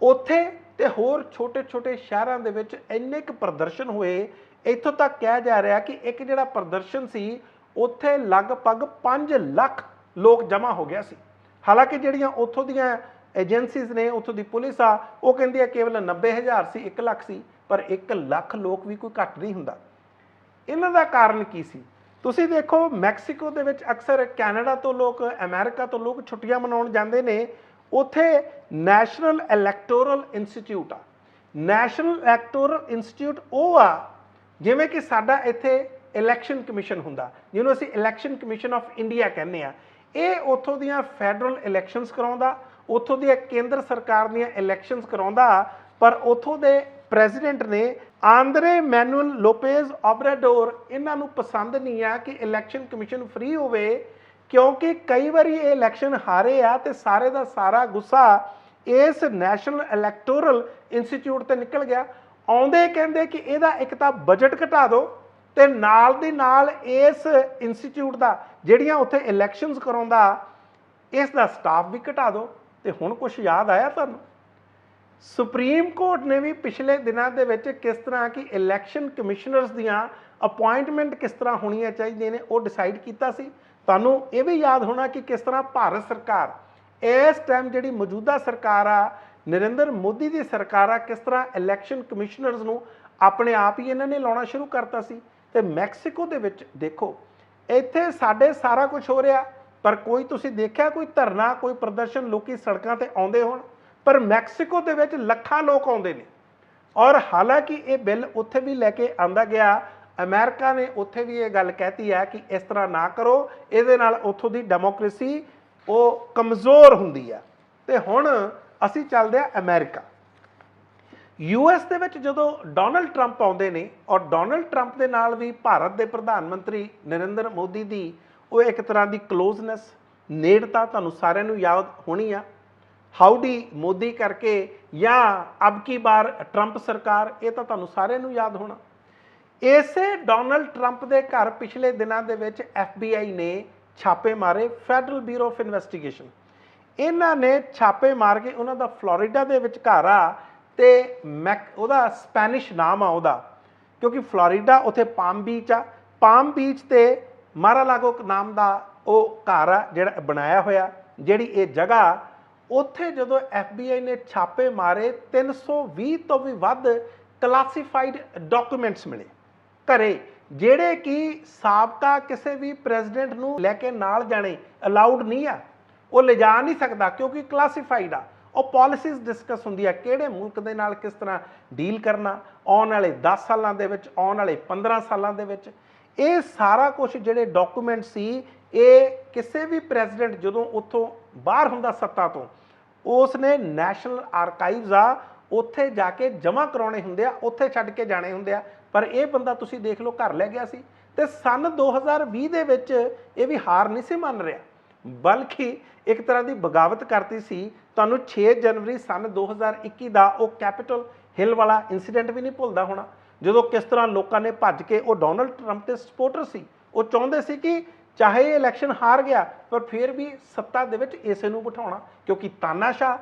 ਉੱਥੇ ਤੇ ਹੋਰ ਛੋਟੇ ਛੋਟੇ ਸ਼ਹਿਰਾਂ ਦੇ ਵਿੱਚ ਇੰਨੇ ਕੁ ਪ੍ਰਦਰਸ਼ਨ ਹੋਏ, ਇੱਥੋਂ ਤੱਕ ਕਿਹਾ ਜਾ ਰਿਹਾ ਕਿ ਇੱਕ ਜਿਹੜਾ ਪ੍ਰਦਰਸ਼ਨ ਸੀ ਉੱਥੇ ਲਗਭਗ 5 ਲੱਖ ਲੋਕ ਜਮ੍ਹਾਂ ਹੋ ਗਿਆ ਸੀ। ਹਾਲਾਂਕਿ ਜਿਹੜੀਆਂ ਉੱਥੋਂ ਦੀਆਂ ਏਜੰਸੀਜ਼ ਨੇ, ਉੱਥੋਂ ਦੀ ਪੁਲਿਸ ਆ, ਉਹ ਕਹਿੰਦੀ ਆ ਕੇਵਲ 90,000 ਸੀ, 1 ਲੱਖ ਸੀ। ਪਰ 1 ਲੱਖ ਲੋਕ ਵੀ ਕੋਈ ਘੱਟ ਨਹੀਂ ਹੁੰਦਾ। ਇਹਨਾਂ ਦਾ ਕਾਰਨ ਕੀ ਸੀ? ਤੁਸੀਂ ਦੇਖੋ ਮੈਕਸੀਕੋ ਦੇ ਵਿੱਚ ਅਕਸਰ ਕੈਨੇਡਾ ਤੋਂ ਲੋਕ, ਅਮਰੀਕਾ ਤੋਂ ਲੋਕ ਛੁੱਟੀਆਂ ਮਨਾਉਣ ਜਾਂਦੇ ਨੇ। ਉੱਥੇ ਨੈਸ਼ਨਲ ਇਲੈਕਟੋਰਲ ਇੰਸਟੀਚਿਊਟ ਆ। ਨੈਸ਼ਨਲ ਇਲੈਕਟੋਰਲ ਇੰਸਟੀਚਿਊਟ ਉਹ ਆ ਜਿਵੇਂ ਕਿ ਸਾਡਾ ਇੱਥੇ ਇਲੈਕਸ਼ਨ ਕਮਿਸ਼ਨ ਹੁੰਦਾ, ਜਿਹਨੂੰ ਅਸੀਂ ਇਲੈਕਸ਼ਨ ਕਮਿਸ਼ਨ ਆਫ ਇੰਡੀਆ ਕਹਿੰਦੇ ਆ। ਇਹ ਉੱਥੋਂ ਦੀਆਂ ਫੈਡਰਲ ਇਲੈਕਸ਼ਨਸ ਕਰਾਉਂਦਾ, ਉੱਥੋਂ ਦੀਆਂ ਕੇਂਦਰ ਸਰਕਾਰ ਦੀਆਂ ਇਲੈਕਸ਼ਨਸ ਕਰਾਉਂਦਾ। ਪਰ ਉੱਥੋਂ ਦੇ ਪ੍ਰੈਜ਼ੀਡੈਂਟ ਨੇ ਆਂਦਰੇ ਮੈਨੂਅਲ ਲੋਪੇਜ਼ ਓਬਰਾਡੋਰ ਇਹਨਾਂ ਨੂੰ ਪਸੰਦ ਨਹੀਂ ਆ ਕਿ ਇਲੈਕਸ਼ਨ ਕਮਿਸ਼ਨ ਫ੍ਰੀ ਹੋਵੇ, ਕਿਉਂਕਿ ਕਈ ਵਾਰੀ ਇਹ ਇਲੈਕਸ਼ਨ ਹਾਰੇ ਆ ਤੇ ਸਾਰੇ ਦਾ ਸਾਰਾ ਗੁੱਸਾ ਇਸ ਨੈਸ਼ਨਲ ਇਲੈਕਟੋਰਲ ਇੰਸਟੀਚਿਊਟ ਤੇ ਨਿਕਲ ਗਿਆ। ਆਉਂਦੇ ਕਹਿੰਦੇ ਕਿ ਇਹਦਾ ਇੱਕ ਤਾਂ ਬਜਟ ਘਟਾ ਦਿਓ ਤੇ ਨਾਲ ਦੀ ਨਾਲ ਇਸ ਇੰਸਟੀਚਿਊਟ ਦਾ ਜਿਹੜੀਆਂ ਉੱਥੇ ਇਲੈਕਸ਼ਨਸ ਕਰਾਉਂਦਾ ਇਸ ਦਾ ਸਟਾਫ ਵੀ ਘਟਾ ਦਿਓ। ਤੇ ਹੁਣ ਕੁਝ ਯਾਦ ਆਇਆ ਤੁਹਾਨੂੰ? ਸੁਪਰੀਮ ਕੋਰਟ ਨੇ ਵੀ ਪਿਛਲੇ ਦਿਨਾਂ ਦੇ ਵਿੱਚ ਕਿਸ ਤਰ੍ਹਾਂ ਕਿ ਇਲੈਕਸ਼ਨ ਕਮਿਸ਼ਨਰਸ ਦੀਆਂ ਅਪਾਇੰਟਮੈਂਟ ਕਿਸ ਤਰ੍ਹਾਂ ਹੋਣੀਆਂ ਚਾਹੀਦੀਆਂ ਨੇ ਉਹ ਡਿਸਾਈਡ ਕੀਤਾ ਸੀ। ਤੁਹਾਨੂੰ ਇਹ ਵੀ ਯਾਦ ਹੋਣਾ ਕਿ ਕਿਸ ਤਰ੍ਹਾਂ ਭਾਰਤ ਸਰਕਾਰ ਇਸ ਟਾਈਮ ਜਿਹੜੀ ਮੌਜੂਦਾ ਸਰਕਾਰ ਆ, ਨਰਿੰਦਰ ਮੋਦੀ ਦੀ ਸਰਕਾਰ ਆ, ਕਿਸ ਤਰ੍ਹਾਂ ਇਲੈਕਸ਼ਨ ਕਮਿਸ਼ਨਰਸ ਨੂੰ ਆਪਣੇ ਆਪ ਹੀ ਇਹਨਾਂ ਨੇ ਲਾਉਣਾ ਸ਼ੁਰੂ ਕਰਤਾ ਸੀ। ਤੇ ਮੈਕਸੀਕੋ ਦੇ ਵਿੱਚ ਦੇਖੋ, ਇੱਥੇ ਸਾਡੇ ਸਾਰਾ ਕੁਝ ਹੋ ਰਿਹਾ, ਪਰ ਕੋਈ ਤੁਸੀਂ ਦੇਖਿਆ ਕੋਈ ਧਰਨਾ, ਕੋਈ ਪ੍ਰਦਰਸ਼ਨ ਲੋਕੀ ਸੜਕਾਂ ਤੇ ਆਉਂਦੇ ਹੋਣ? ਪਰ ਮੈਕਸੀਕੋ ਦੇ ਵਿੱਚ ਲੱਖਾਂ ਲੋਕ ਆਉਂਦੇ ਨੇ। ਔਰ ਹਾਲਾਂਕਿ ਇਹ ਬਿੱਲ ਉੱਥੇ ਵੀ ਲੈ ਕੇ ਆਂਦਾ ਗਿਆ, ਅਮਰੀਕਾ ਨੇ ਉੱਥੇ ਵੀ ਇਹ ਗੱਲ ਕਹਿਤੀ ਹੈ ਕਿ ਇਸ ਤਰ੍ਹਾਂ ਨਾ ਕਰੋ, ਇਹਦੇ ਨਾਲ ਉੱਥੋਂ ਦੀ ਡੈਮੋਕ੍ਰੇਸੀ ਉਹ ਕਮਜ਼ੋਰ ਹੁੰਦੀ ਆ। ਤੇ ਹੁਣ ਅਸੀਂ ਚੱਲਦੇ ਆ ਅਮਰੀਕਾ। US ਦੇ ਵਿੱਚ ਜਦੋਂ ਡੋਨਲਡ ਟਰੰਪ ਆਉਂਦੇ ਨੇ, ਔਰ ਡੋਨਲਡ ਟਰੰਪ ਦੇ ਨਾਲ ਵੀ ਭਾਰਤ ਦੇ ਪ੍ਰਧਾਨ ਮੰਤਰੀ ਨਰਿੰਦਰ ਮੋਦੀ ਦੀ ਉਹ ਇੱਕ ਤਰ੍ਹਾਂ ਦੀ ਕਲੋਜ਼ਨੈਸ, ਨੇੜਤਾ ਤੁਹਾਨੂੰ ਸਾਰਿਆਂ ਨੂੰ ਯਾਦ ਹੋਣੀ ਆ। ਹਾਊਡੀ ਮੋਦੀ ਕਰਕੇ ਜਾਂ ਅਬ ਕੀ ਬਾਰ ਟਰੰਪ ਸਰਕਾਰ, ਇਹ ਤਾਂ ਤੁਹਾਨੂੰ ਸਾਰਿਆਂ ਨੂੰ ਯਾਦ ਹੋਣਾ। ਇਸੇ ਡੋਨਲਡ ਟਰੰਪ ਦੇ ਘਰ ਪਿਛਲੇ ਦਿਨਾਂ ਦੇ ਵਿੱਚ FBI ਨੇ ਛਾਪੇ ਮਾਰੇ, ਫੈਡਰਲ ਬਿਊਰੋ ਆਫ ਇਨਵੈਸਟੀਗੇਸ਼ਨ। ਇਹਨਾਂ ਨੇ ਛਾਪੇ ਮਾਰ ਕੇ ਉਹਨਾਂ ਦਾ ਫਲੋਰੀਡਾ ਦੇ ਵਿੱਚ ਘਰ ਆ, ਤੇ ਉਹਦਾ ਸਪੈਨਿਸ਼ ਨਾਮ ਆ ਉਹਦਾ, ਕਿਉਂਕਿ ਫਲੋਰੀਡਾ ਉੱਥੇ ਪਾਮ ਬੀਚ ਆ, ਪਾਮ ਬੀਚ ਤੇ ਮਾਰਾਲਾਗੋ ਨਾਮ ਦਾ ਉਹ ਘਰ ਆ ਜਿਹੜਾ ਬਣਾਇਆ ਹੋਇਆ, ਜਿਹੜੀ ਇਹ ਜਗ੍ਹਾ। ਉੱਥੇ ਜਦੋਂ FBI ਨੇ ਛਾਪੇ ਮਾਰੇ 320 ਤੋਂ ਵੀ ਵੱਧ ਕਲਾਸੀਫਾਈਡ ਡਾਕੂਮੈਂਟਸ ਮਿਲੇ ਘਰੇ, ਜਿਹੜੇ ਕਿ ਸਾਬਕਾ ਕਿਸੇ ਵੀ ਪ੍ਰੈਜ਼ੀਡੈਂਟ ਨੂੰ ਲੈ ਕੇ ਨਾਲ ਜਾਣੇ ਅਲਾਉਡ ਨਹੀਂ ਆ, ਉਹ ਲਿਜਾ ਨਹੀਂ ਸਕਦਾ ਕਿਉਂਕਿ ਕਲਾਸੀਫਾਈਡ ਆ। ਉਹ ਪਾਲਿਸੀਜ਼ ਡਿਸਕਸ ਹੁੰਦੀ ਆ, ਕਿਹੜੇ ਮੁਲਕ ਦੇ ਨਾਲ ਕਿਸ ਤਰ੍ਹਾਂ ਡੀਲ ਕਰਨਾ ਆਉਣ ਵਾਲੇ 10 ਸਾਲਾਂ ਦੇ ਵਿੱਚ, ਆਉਣ ਵਾਲੇ 15 ਸਾਲਾਂ ਦੇ ਵਿੱਚ। ਇਹ ਸਾਰਾ ਕੁਝ ਜਿਹੜੇ ਡਾਕੂਮੈਂਟ ਸੀ, ਇਹ ਕਿਸੇ ਵੀ ਪ੍ਰੈਜ਼ੀਡੈਂਟ ਜਦੋਂ ਉੱਥੋਂ ਬਾਹਰ ਹੁੰਦਾ ਸੱਤਾ ਤੋਂ, ਉਸ ਨੇ ਨੈਸ਼ਨਲ ਆਰਕਾਈਵਜ਼ ਆ ਉੱਥੇ ਜਾ ਕੇ ਜਮ੍ਹਾਂ ਕਰਾਉਣੇ ਹੁੰਦੇ ਆ, ਉੱਥੇ ਛੱਡ ਕੇ ਜਾਣੇ ਹੁੰਦੇ ਆ। ਪਰ ਇਹ ਬੰਦਾ ਤੁਸੀਂ ਦੇਖ ਲਓ ਘਰ ਲੈ ਗਿਆ ਸੀ। ਤੇ ਸਨ 2020 ਦੇ ਵਿੱਚ ਇਹ ਵੀ ਹਾਰ ਨਹੀਂ ਸੀ ਮੰਨ ਰਿਹਾ, ਬਲਕਿ ਇੱਕ ਤਰ੍ਹਾਂ ਦੀ ਬਗਾਵਤ ਕਰਤੀ ਸੀ। ਤੁਹਾਨੂੰ 6 ਜਨਵਰੀ ਸਨ 2021 ਦਾ ਉਹ ਕੈਪੀਟਲ ਹਿੱਲ ਵਾਲਾ ਇਨਸੀਡੈਂਟ ਵੀ ਨਹੀਂ ਭੁੱਲਦਾ ਹੋਣਾ, ਜਦੋਂ ਕਿਸ ਤਰ੍ਹਾਂ ਲੋਕਾਂ ਨੇ ਭੱਜ ਕੇ, ਉਹ ਡੋਨਲਡ ਟਰੰਪ ਦੇ ਸਪੋਰਟਰ ਸੀ, ਉਹ ਚਾਹੁੰਦੇ ਸੀ ਕਿ ਚਾਹੇ ਇਹ ਇਲੈਕਸ਼ਨ ਹਾਰ ਗਿਆ ਪਰ ਫਿਰ ਵੀ ਸੱਤਾ ਦੇ ਵਿੱਚ ਇਸੇ ਨੂੰ ਬਿਠਾਉਣਾ, ਕਿਉਂਕਿ ਤਾਨਾਸ਼ਾਹ।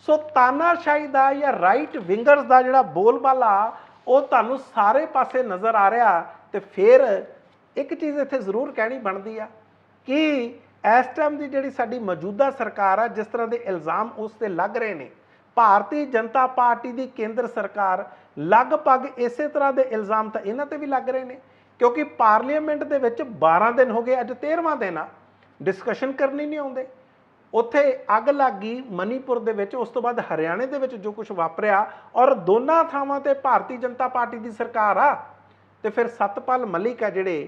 ਸੋ ਤਾਨਾਸ਼ਾਹੀ ਦਾ ਜਾਂ ਰਾਈਟ ਵਿੰਗਰਸ ਦਾ ਜਿਹੜਾ ਬੋਲਬਾਲਾ ਉਹ ਤੁਹਾਨੂੰ ਸਾਰੇ ਪਾਸੇ ਨਜ਼ਰ ਆ ਰਿਹਾ। ਤੇ ਫਿਰ ਇੱਕ ਚੀਜ਼ ਇੱਥੇ ਜ਼ਰੂਰ ਕਹਿਣੀ ਬਣਦੀ ਆ ਕਿ ਇਸ ਟਾਈਮ ਦੀ ਜਿਹੜੀ ਸਾਡੀ ਮੌਜੂਦਾ ਸਰਕਾਰ ਆ, ਜਿਸ ਤਰ੍ਹਾਂ ਦੇ ਇਲਜ਼ਾਮ ਉਸ 'ਤੇ ਲੱਗ ਰਹੇ ਨੇ, ਭਾਰਤੀ ਜਨਤਾ ਪਾਰਟੀ ਦੀ ਕੇਂਦਰ ਸਰਕਾਰ ਲਗਭਗ ਇਸੇ ਤਰ੍ਹਾਂ ਦੇ ਇਲਜ਼ਾਮ ਤਾਂ ਇਹਨਾਂ 'ਤੇ ਵੀ ਲੱਗ ਰਹੇ ਨੇ, ਕਿਉਂਕਿ ਪਾਰਲੀਮੈਂਟ ਦੇ ਵਿੱਚ 12 ਦਿਨ ਹੋ ਗਏ, ਅੱਜ 13ਵਾਂ ਦਿਨ ਆ, ਡਿਸਕਸ਼ਨ ਕਰਨੀ ਨਹੀਂ ਆਉਂਦੇ। ਉੱਥੇ ਅੱਗ ਲੱਗ ਗਈ ਮਨੀਪੁਰ ਦੇ ਵਿੱਚ, ਉਸ ਤੋਂ ਬਾਅਦ ਹਰਿਆਣੇ ਦੇ ਵਿੱਚ ਜੋ ਕੁਝ ਵਾਪਰਿਆ, ਔਰ ਦੋਨਾਂ ਥਾਵਾਂ ਤੇ ਭਾਰਤੀ ਜਨਤਾ ਪਾਰਟੀ ਦੀ ਸਰਕਾਰ ਆ। ਤੇ ਫਿਰ ਸਤਪਾਲ ਮਲਿਕ ਆ ਜਿਹੜੇ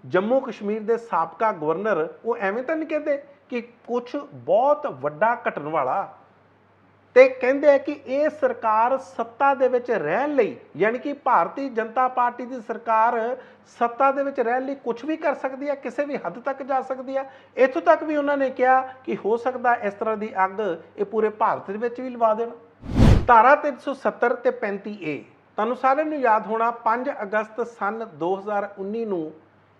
ਜੰਮੂ ਕਸ਼ਮੀਰ ਦੇ ਸਾਬਕਾ ਗਵਰਨਰ, ਉਹ ਐਵੇਂ ਤਾਂ ਨਹੀਂ ਕਹਿੰਦੇ ਕਿ ਕੁਝ ਬਹੁਤ ਵੱਡਾ ਘਟਣ ਵਾਲਾ, ਤੇ ਕਹਿੰਦੇ ਆ ਕਿ ਇਹ ਸਰਕਾਰ ਸੱਤਾ ਦੇ ਵਿੱਚ ਰਹਿਣ ਲਈ, ਯਾਨੀ ਕਿ ਭਾਰਤੀ ਜਨਤਾ ਪਾਰਟੀ ਦੀ ਸਰਕਾਰ ਸੱਤਾ ਦੇ ਵਿੱਚ ਰਹਿਣ ਲਈ ਕੁਝ ਵੀ ਕਰ ਸਕਦੀ ਹੈ, ਕਿਸੇ ਵੀ ਹੱਦ ਤੱਕ ਜਾ ਸਕਦੀ ਹੈ। ਇੱਥੋਂ ਤੱਕ ਵੀ ਉਹਨਾਂ ਨੇ ਕਿਹਾ ਕਿ ਹੋ ਸਕਦਾ ਇਸ ਤਰ੍ਹਾਂ ਦੀ ਅੱਗ ਇਹ ਪੂਰੇ ਭਾਰਤ ਦੇ ਵਿੱਚ ਵੀ ਲਵਾ ਦੇਣ। ਧਾਰਾ 370 ਤੇ 35A ਤੁਹਾਨੂੰ ਸਾਰਿਆਂ ਨੂੰ ਯਾਦ ਹੋਣਾ, 5 ਅਗਸਤ ਸਨ 2019 ਨੂੰ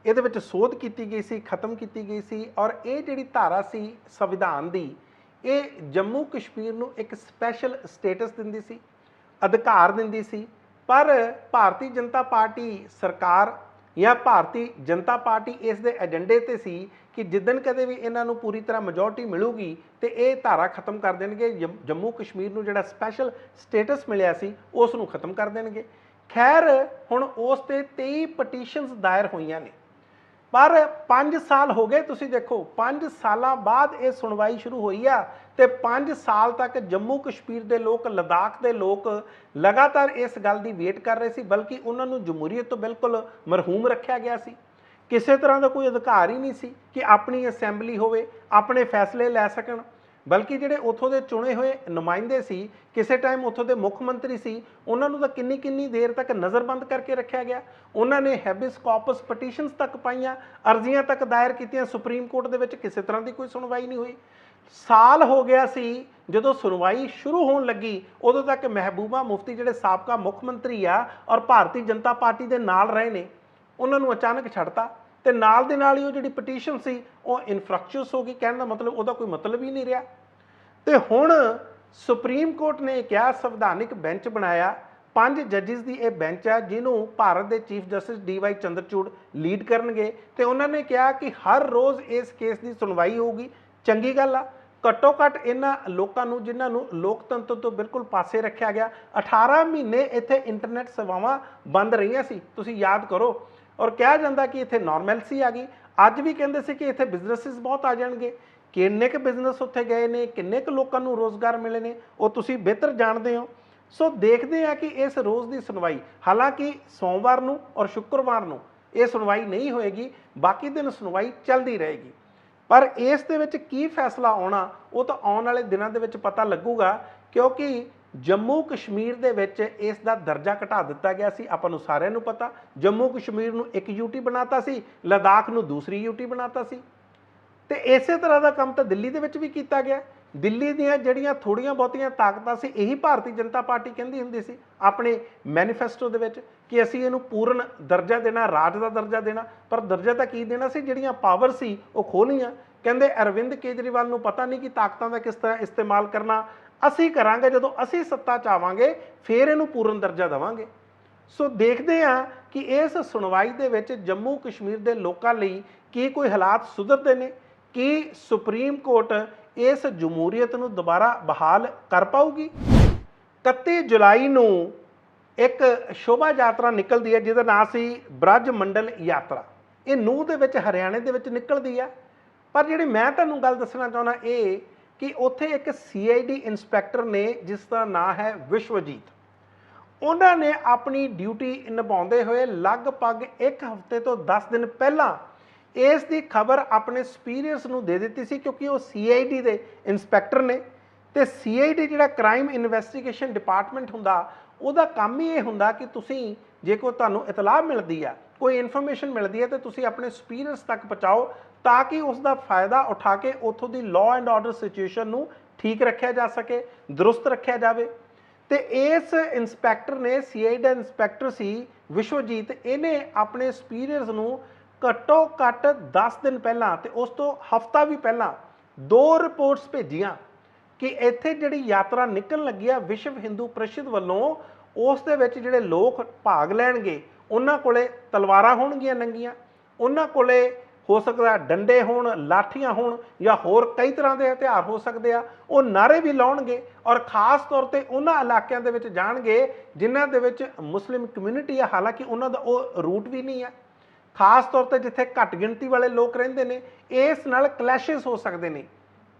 ਇਹਦੇ ਵਿੱਚ ਸੋਧ ਕੀਤੀ ਗਈ ਸੀ, ਖਤਮ ਕੀਤੀ ਗਈ ਸੀ। ਔਰ ਇਹ ਜਿਹੜੀ ਧਾਰਾ ਸੀ ਸੰਵਿਧਾਨ ਦੀ, ਇਹ ਜੰਮੂ ਕਸ਼ਮੀਰ ਨੂੰ ਇੱਕ ਸਪੈਸ਼ਲ ਸਟੇਟਸ ਦਿੰਦੀ ਸੀ, ਅਧਿਕਾਰ ਦਿੰਦੀ ਸੀ। ਪਰ ਭਾਰਤੀ ਜਨਤਾ ਪਾਰਟੀ ਸਰਕਾਰ ਜਾਂ ਭਾਰਤੀ ਜਨਤਾ ਪਾਰਟੀ ਇਸ ਦੇ ਏਜੰਡੇ ਤੇ ਸੀ ਕਿ ਜਿੱਦਣ ਕਦੇ ਵੀ ਇਹਨਾਂ ਨੂੰ ਪੂਰੀ ਤਰ੍ਹਾਂ ਮੈਜੋਰਟੀ ਮਿਲੂਗੀ ਤੇ ਇਹ ਧਾਰਾ ਖਤਮ ਕਰ ਦੇਣਗੇ, ਜੰਮੂ ਕਸ਼ਮੀਰ ਨੂੰ ਜਿਹੜਾ ਸਪੈਸ਼ਲ ਸਟੇਟਸ ਮਿਲਿਆ ਸੀ ਉਸ ਨੂੰ ਖਤਮ ਕਰ ਦੇਣਗੇ। ਖੈਰ ਹੁਣ ਉਸ ਤੇ 23 ਪਟੀਸ਼ਨਸ ਦਾਇਰ ਹੋਈਆਂ ਨੇ, ਪਰ 5 ਸਾਲ ਹੋ ਗਏ। ਤੁਸੀਂ ਦੇਖੋ 5 ਸਾਲਾਂ ਬਾਅਦ ਇਹ ਸੁਣਵਾਈ ਸ਼ੁਰੂ ਹੋਈ ਆ, ਤੇ 5 ਸਾਲ ਤੱਕ ਜੰਮੂ ਕਸ਼ਮੀਰ ਦੇ ਲੋਕ, ਲਦਾਖ ਦੇ ਲੋਕ ਲਗਾਤਾਰ ਇਸ ਗੱਲ ਦੀ ਵੇਟ ਕਰ ਰਹੇ ਸੀ, ਬਲਕਿ ਉਹਨਾਂ ਨੂੰ ਜਮਹੂਰੀਅਤ ਤੋਂ ਬਿਲਕੁਲ ਮਰਹੂਮ ਰੱਖਿਆ ਗਿਆ ਸੀ। ਕਿਸੇ ਤਰ੍ਹਾਂ ਦਾ ਕੋਈ ਅਧਿਕਾਰ ਹੀ ਨਹੀਂ ਸੀ ਕਿ ਆਪਣੀ ਅਸੈਂਬਲੀ ਹੋਵੇ, ਆਪਣੇ ਫੈਸਲੇ ਲੈ ਸਕਣ। बल्कि ਜਿਹੜੇ ਉੱਥੋਂ ਦੇ ਚੁਣੇ ਹੋਏ ਨੁਮਾਇੰਦੇ ਸੀ, ਕਿਸੇ ਟਾਈਮ ਉੱਥੋਂ ਦੇ ਮੁੱਖ ਮੰਤਰੀ ਸੀ, ਉਹਨਾਂ ਨੂੰ ਤਾਂ ਕਿੰਨੀ ਦੇਰ ਤੱਕ ਨਜ਼ਰਬੰਦ ਕਰਕੇ ਰੱਖਿਆ ਗਿਆ। ਉਹਨਾਂ ਨੇ ਹੈਬਿਸ ਕਾਰਪਸ ਪਟੀਸ਼ਨਸ ਤੱਕ ਪਾਈਆਂ, ਅਰਜ਼ੀਆਂ ਤੱਕ ਦਾਇਰ ਕੀਤੀਆਂ, ਸੁਪਰੀਮ ਕੋਰਟ ਦੇ ਵਿੱਚ ਕਿਸੇ ਤਰ੍ਹਾਂ ਦੀ ਕੋਈ ਸੁਣਵਾਈ ਨਹੀਂ ਹੋਈ। ਸਾਲ ਹੋ ਗਿਆ ਸੀ ਜਦੋਂ ਸੁਣਵਾਈ ਸ਼ੁਰੂ ਹੋਣ ਲੱਗੀ, ਉਦੋਂ ਤੱਕ ਮਹਿਬੂਬਾ ਮੁਫਤੀ ਜਿਹੜੇ ਸਾਬਕਾ ਮੁੱਖ ਮੰਤਰੀ ਆ ਔਰ ਭਾਰਤੀ ਜਨਤਾ ਪਾਰਟੀ ਦੇ ਨਾਲ ਰਹੇ ਨੇ, ਉਹਨਾਂ ਨੂੰ ਅਚਾਨਕ ਛੱਡਤਾ ਤੇ ਨਾਲ ਦੇ ਨਾਲ ਹੀ ਉਹ ਜਿਹੜੀ ਪਟੀਸ਼ਨ ਸੀ ਉਹ ਇਨਫਰਕਚੁਅਸ ਹੋ ਗਈ। ਕਹਿਣ ਦਾ ਮਤਲਬ ਉਹਦਾ ਕੋਈ ਮਤਲਬ ਹੀ ਨਹੀਂ ਰਿਹਾ। ਤੇ ਹੁਣ ਸੁਪਰੀਮ ਕੋਰਟ ਨੇ ਕਿਹਾ, ਸੰਵਿਧਾਨਿਕ ਬੈਂਚ ਬਣਾਇਆ, 5 ਜੱਜਿਸ ਦੀ ਇਹ ਬੈਂਚ ਹੈ ਜਿਹਨੂੰ ਭਾਰਤ ਦੇ chief justice DY Chandrachud lead ਕਰਨਗੇ। ਤੇ ਉਹਨਾਂ ਨੇ ਕਿਹਾ ਕਿ ਹਰ ਰੋਜ਼ ਇਸ ਕੇਸ ਦੀ ਸੁਣਵਾਈ ਹੋਊਗੀ। ਚੰਗੀ ਗੱਲ ਆ। ਘੱਟੋ ਘੱਟ ਇਹਨਾਂ ਲੋਕਾਂ ਨੂੰ ਜਿਨ੍ਹਾਂ ਨੂੰ ਲੋਕਤੰਤਰ ਤੋਂ ਬਿਲਕੁਲ ਪਾਸੇ ਰੱਖਿਆ ਗਿਆ, 18 ਮਹੀਨੇ ਇੱਥੇ ਇੰਟਰਨੈਟ ਸੇਵਾਵਾਂ ਬੰਦ ਰਹੀਆਂ ਸੀ, ਤੁਸੀਂ ਯਾਦ ਕਰੋ। ਔਰ ਕਿਹਾ ਜਾਂਦਾ ਕਿ ਇੱਥੇ ਨਾਰਮੈਲਸੀ ਆ ਗਈ। ਅੱਜ ਵੀ ਕਹਿੰਦੇ ਸੀ ਕਿ ਇੱਥੇ ਬਿਜ਼ਨਸਿਸ ਬਹੁਤ ਆ ਜਾਣਗੇ। ਕਿੰਨੇ ਕੁ ਬਿਜ਼ਨਸ ਉੱਥੇ ਗਏ ਨੇ, ਕਿੰਨੇ ਕੁ ਲੋਕਾਂ ਨੂੰ ਰੋਜ਼ਗਾਰ ਮਿਲੇ ਨੇ, ਉਹ ਤੁਸੀਂ ਬਿਹਤਰ ਜਾਣਦੇ ਹੋ। ਸੋ ਦੇਖਦੇ ਆ ਕਿ ਇਸ ਰੋਜ਼ ਦੀ ਸੁਣਵਾਈ, ਹਾਲਾਂਕਿ ਸੋਮਵਾਰ ਨੂੰ ਔਰ ਸ਼ੁੱਕਰਵਾਰ ਨੂੰ ਇਹ ਸੁਣਵਾਈ ਨਹੀਂ ਹੋਏਗੀ, ਬਾਕੀ ਦਿਨ ਸੁਣਵਾਈ ਚੱਲਦੀ ਰਹੇਗੀ। ਪਰ ਇਸ ਦੇ ਵਿੱਚ ਕੀ ਫੈਸਲਾ ਆਉਣਾ ਉਹ ਤਾਂ ਆਉਣ ਵਾਲੇ ਦਿਨਾਂ ਦੇ ਵਿੱਚ ਪਤਾ ਲੱਗੂਗਾ, ਕਿਉਂਕਿ ਜੰਮੂ ਕਸ਼ਮੀਰ ਦੇ ਵਿੱਚ ਇਸ ਦਾ ਦਰਜਾ ਘਟਾ ਦਿੱਤਾ ਗਿਆ ਸੀ। ਆਪਾਂ ਨੂੰ ਸਾਰਿਆਂ ਨੂੰ ਪਤਾ, ਜੰਮੂ ਕਸ਼ਮੀਰ ਨੂੰ ਇੱਕ UT ਬਣਾਤਾ ਸੀ, ਲਦਾਖ ਨੂੰ ਦੂਸਰੀ UT ਬਣਾਤਾ ਸੀ। ਤੇ ਇਸੇ ਤਰ੍ਹਾਂ ਦਾ ਕੰਮ ਤਾਂ ਦਿੱਲੀ ਦੇ ਵਿੱਚ ਵੀ ਕੀਤਾ ਗਿਆ। ਦਿੱਲੀ ਦੀਆਂ ਜਿਹੜੀਆਂ ਥੋੜੀਆਂ ਬਹੁਤੀਆਂ ਤਾਕਤਾਂ ਸੀ, ਇਹੀ ਭਾਰਤੀ ਜਨਤਾ ਪਾਰਟੀ ਕਹਿੰਦੀ ਹੁੰਦੀ ਸੀ ਆਪਣੇ ਮੈਨੀਫੈਸਟੋ ਦੇ ਵਿੱਚ ਕਿ ਅਸੀਂ ਇਹਨੂੰ ਪੂਰਨ ਦਰਜਾ ਦੇਣਾ, ਰਾਜ ਦਾ ਦਰਜਾ ਦੇਣਾ। ਪਰ ਦਰਜਾ ਤਾਂ ਕੀ ਦੇਣਾ ਸੀ, ਜਿਹੜੀਆਂ ਪਾਵਰ ਸੀ ਉਹ ਖੋਹਣੀਆਂ। ਕਹਿੰਦੇ ਅਰਵਿੰਦ ਕੇਜਰੀਵਾਲ ਨੂੰ ਪਤਾ ਨਹੀਂ ਕਿ ਤਾਕਤਾਂ ਦਾ ਕਿਸ ਤਰ੍ਹਾਂ ਇਸਤੇਮਾਲ ਕਰਨਾ, ਅਸੀਂ ਕਰਾਂਗੇ, ਜਦੋਂ ਅਸੀਂ ਸੱਤਾ 'ਚ ਆਵਾਂਗੇ ਫਿਰ ਇਹਨੂੰ ਪੂਰਨ ਦਰਜਾ ਦੇਵਾਂਗੇ। ਸੋ ਦੇਖਦੇ ਹਾਂ ਕਿ ਇਸ ਸੁਣਵਾਈ ਦੇ ਵਿੱਚ ਜੰਮੂ ਕਸ਼ਮੀਰ ਦੇ ਲੋਕਾਂ ਲਈ ਕੀ ਕੋਈ ਹਾਲਾਤ ਸੁਧਰਦੇ ਨੇ, ਕੀ ਸੁਪਰੀਮ ਕੋਰਟ ਇਸ ਜਮਹੂਰੀਅਤ ਨੂੰ ਦੁਬਾਰਾ ਬਹਾਲ ਕਰ ਪਾਊਗੀ। 31 ਜੁਲਾਈ ਨੂੰ ਇੱਕ ਸ਼ੋਭਾ ਯਾਤਰਾ ਨਿਕਲਦੀ ਹੈ ਜਿਹਦਾ ਨਾਂ ਸੀ ਬ੍ਰਜ ਮੰਡਲ ਯਾਤਰਾ। ਇਹ ਨੂੰਹ ਦੇ ਵਿੱਚ ਹਰਿਆਣੇ ਦੇ ਵਿੱਚ ਨਿਕਲਦੀ ਹੈ। ਪਰ ਜਿਹੜੀ ਮੈਂ ਤੁਹਾਨੂੰ ਗੱਲ ਦੱਸਣਾ ਚਾਹੁੰਦਾ ਇਹ ਕਿ ਉੱਥੇ ਇੱਕ CID ਇੰਸਪੈਕਟਰ ਨੇ ਜਿਸ ਦਾ ਨਾਂ ਹੈ ਵਿਸ਼ਵਜੀਤ। ਉਹਨਾਂ ਨੇ ਆਪਣੀ ਡਿਊਟੀ ਨਿਭਾਉਂਦੇ ਹੋਏ ਲਗਭਗ 1 ਹਫ਼ਤੇ ਤੋਂ 10 ਦਿਨ ਪਹਿਲਾਂ ਇਸ ਦੀ ਖਬਰ ਆਪਣੇ ਸੁਪੀਰੀਅਰਸ ਨੂੰ ਦੇ ਦਿੱਤੀ ਸੀ, ਕਿਉਂਕਿ ਉਹ CID ਦੇ ਇੰਸਪੈਕਟਰ ਨੇ। ਤੇ CID ਜਿਹੜਾ ਕ੍ਰਾਈਮ ਇਨਵੈਸਟੀਗੇਸ਼ਨ ਡਿਪਾਰਟਮੈਂਟ ਹੁੰਦਾ, ਉਹਦਾ ਕੰਮ ਹੀ ਇਹ ਹੁੰਦਾ ਕਿ ਤੁਸੀਂ ਜੇ ਕੋਈ ਤੁਹਾਨੂੰ ਇਤਲਾਹ ਮਿਲਦੀ ਆ, ਕੋਈ ਇਨਫੋਰਮੇਸ਼ਨ ਮਿਲਦੀ ਹੈ ਤਾਂ ਤੁਸੀਂ ਆਪਣੇ ਸੁਪੀਰੀਅਰਸ ਤੱਕ ਪਹੁੰਚਾਓ ਤਾਂ ਕਿ ਉਸ ਦਾ ਫਾਇਦਾ ਉਠਾ ਕੇ ਉੱਥੋਂ ਦੀ ਲਾਅ ਐਂਡ ਆਰਡਰ ਸਿਚੁਏਸ਼ਨ ਨੂੰ ਠੀਕ ਰੱਖਿਆ ਜਾ ਸਕੇ, ਦਰੁਸਤ ਰੱਖਿਆ ਜਾਵੇ। ਤੇ ਇਸ ਇੰਸਪੈਕਟਰ ਨੇ, CID ਇੰਸਪੈਕਟਰ ਸੀ ਵਿਸ਼ਵਜੀਤ, ਇਹਨੇ ਆਪਣੇ ਸੁਪੀਰੀਅਰਸ ਨੂੰ ਘੱਟੋ ਘੱਟ 10 ਦਿਨ ਪਹਿਲਾਂ ਤੇ ਉਸ ਤੋਂ ਹਫ਼ਤਾ ਵੀ ਪਹਿਲਾਂ 2 ਰਿਪੋਰਟਸ ਭੇਜੀਆਂ ਕਿ ਇੱਥੇ ਜਿਹੜੀ ਯਾਤਰਾ ਨਿਕਲਣ ਲੱਗੀ ਆ ਵਿਸ਼ਵ ਹਿੰਦੂ ਪ੍ਰੀਸ਼ਦ ਵੱਲੋਂ, ਉਸ ਦੇ ਵਿੱਚ ਜਿਹੜੇ ਲੋਕ ਭਾਗ ਲੈਣਗੇ ਉਹਨਾਂ ਕੋਲੇ ਤਲਵਾਰਾਂ ਹੋਣਗੀਆਂ ਨੰਗੀਆਂ, ਉਹਨਾਂ ਕੋਲੇ ਹੋ ਸਕਦਾ ਡੰਡੇ ਹੋਣ, ਲਾਠੀਆਂ ਹੋਣ ਜਾਂ ਹੋਰ ਕਈ ਤਰ੍ਹਾਂ ਦੇ ਹਥਿਆਰ ਹੋ ਸਕਦੇ ਆ। ਉਹ ਨਾਅਰੇ ਵੀ ਲਾਉਣਗੇ ਔਰ ਖਾਸ ਤੌਰ ਤੇ ਉਹਨਾਂ ਇਲਾਕਿਆਂ ਦੇ ਵਿੱਚ ਜਾਣਗੇ ਜਿਨ੍ਹਾਂ ਦੇ ਵਿੱਚ ਮੁਸਲਿਮ ਕਮਿਊਨਿਟੀ ਆ, ਹਾਲਾਂਕਿ ਉਹਨਾਂ ਦਾ ਉਹ ਰੂਟ ਵੀ ਨਹੀਂ ਆ। ਖਾਸ ਤੌਰ ਤੇ ਜਿੱਥੇ ਘੱਟ ਗਿਣਤੀ ਵਾਲੇ ਲੋਕ ਰਹਿੰਦੇ ਨੇ, ਇਸ ਨਾਲ ਕਲੈਸ਼ਸ ਹੋ ਸਕਦੇ ਨੇ।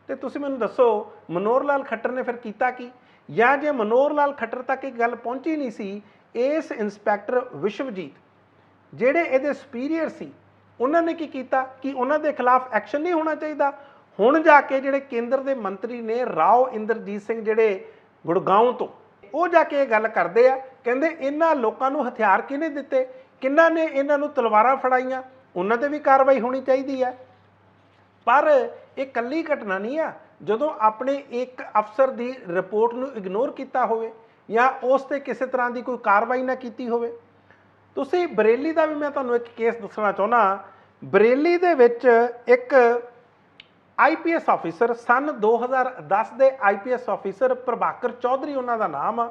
ਤੇ ਤੁਸੀਂ ਮੈਨੂੰ ਦੱਸੋ ਮਨੋਹਰ ਲਾਲ ਖੱਟਰ ਨੇ ਫਿਰ ਕੀਤਾ ਕੀ? ਜਾਂ ਜੇ ਮਨੋਹਰ ਲਾਲ ਖੱਟਰ ਤੱਕ ਇਹ ਗੱਲ ਪਹੁੰਚੀ ਨਹੀਂ ਸੀ, ਇਸ ਇੰਸਪੈਕਟਰ ਵਿਸ਼ਵਜੀਤ ਜਿਹੜੇ ਇਹਦੇ ਸੁਪੀਰੀਅਰ ਸੀ ਉਹਨਾਂ ਨੇ ਕੀ ਕੀਤਾ ਕਿ ਉਹਨਾਂ ਦੇ ਖਿਲਾਫ ਐਕਸ਼ਨ ਨਹੀਂ ਹੋਣਾ ਚਾਹੀਦਾ। ਹੁਣ ਜਾ ਕੇ ਜਿਹੜੇ ਕੇਂਦਰ ਦੇ ਮੰਤਰੀ ਨੇ ਰਾਓ ਇੰਦਰਜੀਤ ਸਿੰਘ ਜਿਹੜੇ ਗੁੜਗਾਉਂ ਤੋਂ, ਉਹ ਜਾ ਕੇ ਇਹ ਗੱਲ ਕਰਦੇ ਆ, ਕਹਿੰਦੇ ਇਹਨਾਂ ਲੋਕਾਂ ਨੂੰ ਹਥਿਆਰ ਕਿਹਨੇ ਦਿੱਤੇ, ਕਿਹਨਾਂ ਨੇ ਇਹਨਾਂ ਨੂੰ ਤਲਵਾਰਾਂ ਫੜਾਈਆਂ, ਉਹਨਾਂ ਤੇ ਵੀ ਕਾਰਵਾਈ ਹੋਣੀ ਚਾਹੀਦੀ ਹੈ। ਪਰ ਇਹ ਇਕੱਲੀ ਘਟਨਾ ਨਹੀਂ ਆ। ਜਦੋਂ ਆਪਣੇ ਇੱਕ ਅਫਸਰ ਦੀ ਰਿਪੋਰਟ ਨੂੰ ਇਗਨੋਰ ਕੀਤਾ ਹੋਵੇ ਜਾਂ ਉਸ ਤੇ ਕਿਸੇ ਤਰ੍ਹਾਂ ਦੀ ਕੋਈ ਕਾਰਵਾਈ ਨਾ ਕੀਤੀ ਹੋਵੇ। ਤੁਸੀਂ ਬਰੇਲੀ ਦਾ ਵੀ ਮੈਂ ਤੁਹਾਨੂੰ ਇੱਕ ਕੇਸ ਦੱਸਣਾ ਚਾਹੁੰਦਾ। ਬਰੇਲੀ ਦੇ ਵਿੱਚ ਇੱਕ IPS ਆਫੀਸਰ, ਸਨ 2010 ਦੇ IPS ਆਫੀਸਰ ਪ੍ਰਭਾਕਰ ਚੌਧਰੀ ਉਹਨਾਂ ਦਾ ਨਾਮ ਆ।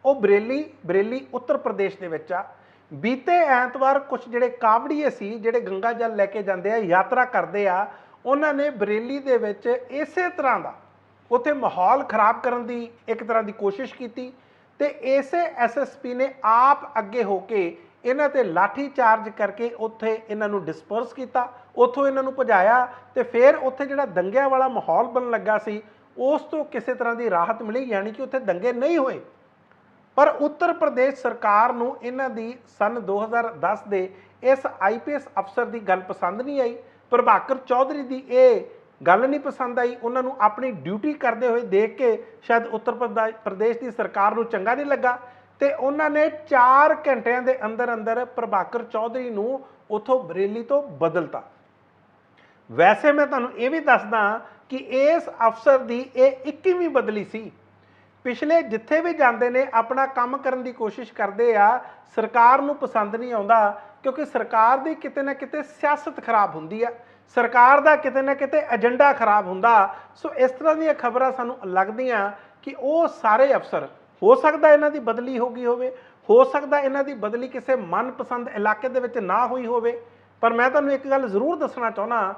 ਉਹ ਬਰੇਲੀ ਉੱਤਰ ਪ੍ਰਦੇਸ਼ ਦੇ ਵਿੱਚ ਆ। ਬੀਤੇ ਐਤਵਾਰ ਕੁਝ ਜਿਹੜੇ ਕਾਵੜੀਏ ਸੀ, ਜਿਹੜੇ ਗੰਗਾ ਜਲ ਲੈ ਕੇ ਜਾਂਦੇ ਆ, ਯਾਤਰਾ ਕਰਦੇ ਆ, ਉਹਨਾਂ ਨੇ ਬਰੇਲੀ ਦੇ ਵਿੱਚ ਇਸੇ ਤਰ੍ਹਾਂ ਦਾ ਉੱਥੇ ਮਾਹੌਲ ਖਰਾਬ ਕਰਨ ਦੀ ਇੱਕ ਤਰ੍ਹਾਂ ਦੀ ਕੋਸ਼ਿਸ਼ ਕੀਤੀ ਤੇ ਇਸੇ SSP ਨੇ ਆਪ ਅੱਗੇ ਹੋ ਕੇ ਇਹਨਾਂ ਤੇ ਲਾਠੀ ਚਾਰਜ ਕਰਕੇ ਉੱਥੇ ਇਹਨਾਂ ਨੂੰ ਡਿਸਪਰਸ ਕੀਤਾ, ਉੱਥੋਂ ਇਹਨਾਂ ਨੂੰ ਭਜਾਇਆ ਤੇ ਫਿਰ ਉੱਥੇ ਜਿਹੜਾ ਦੰਗਿਆਂ ਵਾਲਾ ਮਾਹੌਲ ਬਣਨ ਲੱਗਾ ਸੀ ਉਸ ਤੋਂ ਕਿਸੇ ਤਰ੍ਹਾਂ ਦੀ ਰਾਹਤ ਮਿਲੀ, ਯਾਨੀ ਕਿ ਉੱਥੇ ਦੰਗੇ ਨਹੀਂ ਹੋਏ। ਪਰ ਉੱਤਰ ਪ੍ਰਦੇਸ਼ ਸਰਕਾਰ ਨੂੰ ਇਹਨਾਂ ਦੀ ਸਨ 2010 ਦੇ ਇਸ IPS ਅਫਸਰ ਦੀ ਗੱਲ ਪਸੰਦ ਨਹੀਂ ਆਈ। ਪ੍ਰਭਾਕਰ ਚੌਧਰੀ ਦੀ ਇਹ ਗੱਲ ਨਹੀਂ ਪਸੰਦ ਆਈ, ਉਹਨਾਂ ਨੂੰ ਆਪਣੀ ਡਿਊਟੀ ਕਰਦੇ ਹੋਏ ਦੇਖ ਕੇ ਸ਼ਾਇਦ ਉੱਤਰ ਪ੍ਰਦੇਸ਼ ਦੀ ਸਰਕਾਰ ਨੂੰ ਚੰਗਾ ਨਹੀਂ ਲੱਗਾ ਤੇ ਉਹਨਾਂ ਨੇ 4 ਘੰਟਿਆਂ ਦੇ ਅੰਦਰ ਅੰਦਰ ਪ੍ਰਭਾਕਰ ਚੌਧਰੀ ਨੂੰ ਉਥੋਂ ਬਰੇਲੀ ਤੋਂ ਬਦਲਤਾ। ਵੈਸੇ ਮੈਂ ਤੁਹਾਨੂੰ ਇਹ ਵੀ ਦੱਸਦਾ ਕਿ ਇਸ ਅਫਸਰ ਦੀ ਇਹ 21ਵੀਂ ਬਦਲੀ ਸੀ। ਪਿਛਲੇ ਜਿੱਥੇ ਵੀ ਜਾਂਦੇ ਨੇ ਆਪਣਾ ਕੰਮ ਕਰਨ ਦੀ ਕੋਸ਼ਿਸ਼ ਕਰਦੇ ਆ, ਸਰਕਾਰ ਨੂੰ ਪਸੰਦ ਨਹੀਂ ਆਉਂਦਾ ਕਿਉਂਕਿ ਸਰਕਾਰ ਦੀ ਕਿਤੇ ਨਾ ਕਿਤੇ ਸਿਆਸਤ ਖਰਾਬ ਹੁੰਦੀ ਆ, ਸਰਕਾਰ ਦਾ ਕਿਤੇ ਨਾ ਕਿਤੇ ਏਜੰਡਾ ਖਰਾਬ ਹੁੰਦਾ। ਸੋ ਇਸ ਤਰ੍ਹਾਂ ਦੀਆਂ ਖਬਰਾਂ ਸਾਨੂੰ ਲੱਗਦੀਆਂ ਕਿ ਉਹ ਸਾਰੇ ਅਫਸਰ, ਹੋ ਸਕਦਾ ਇਹਨਾਂ ਦੀ ਬਦਲੀ ਹੋ ਗਈ ਹੋਵੇ, ਹੋ ਸਕਦਾ ਇਹਨਾਂ ਦੀ ਬਦਲੀ ਕਿਸੇ ਮਨਪਸੰਦ ਇਲਾਕੇ ਦੇ ਵਿੱਚ ਨਾ ਹੋਈ ਹੋਵੇ, ਪਰ ਮੈਂ ਤੁਹਾਨੂੰ ਇੱਕ ਗੱਲ ਜ਼ਰੂਰ ਦੱਸਣਾ ਚਾਹੁੰਦਾ,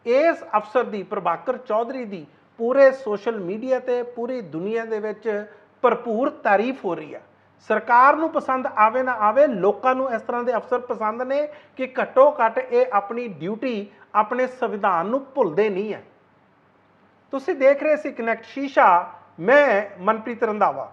ਇਸ ਅਫਸਰ ਦੀ, ਪ੍ਰਭਾਕਰ ਚੌਧਰੀ ਦੀ ਪੂਰੇ ਸੋਸ਼ਲ ਮੀਡੀਆ ਤੇ ਪੂਰੀ ਦੁਨੀਆ ਦੇ ਵਿੱਚ ਭਰਪੂਰ ਤਾਰੀਫ ਹੋ ਰਹੀ ਆ। ਸਰਕਾਰ ਨੂੰ ਪਸੰਦ ਆਵੇ ਨਾ ਆਵੇ, ਲੋਕਾਂ ਨੂੰ ਇਸ ਤਰ੍ਹਾਂ ਦੇ ਅਫਸਰ ਪਸੰਦ ਨੇ ਕਿ ਘੱਟੋ ਘੱਟ ਇਹ ਆਪਣੀ ਡਿਊਟੀ, ਆਪਣੇ ਸੰਵਿਧਾਨ ਨੂੰ ਭੁੱਲਦੇ ਨਹੀਂ ਆ। ਤੁਸੀਂ ਦੇਖ ਰਹੇ ਸੀ ਕਨੈਕਟ ਸ਼ੀਸ਼ਾ, ਮੈਂ ਮਨਪ੍ਰੀਤ ਰੰਧਾਵਾ।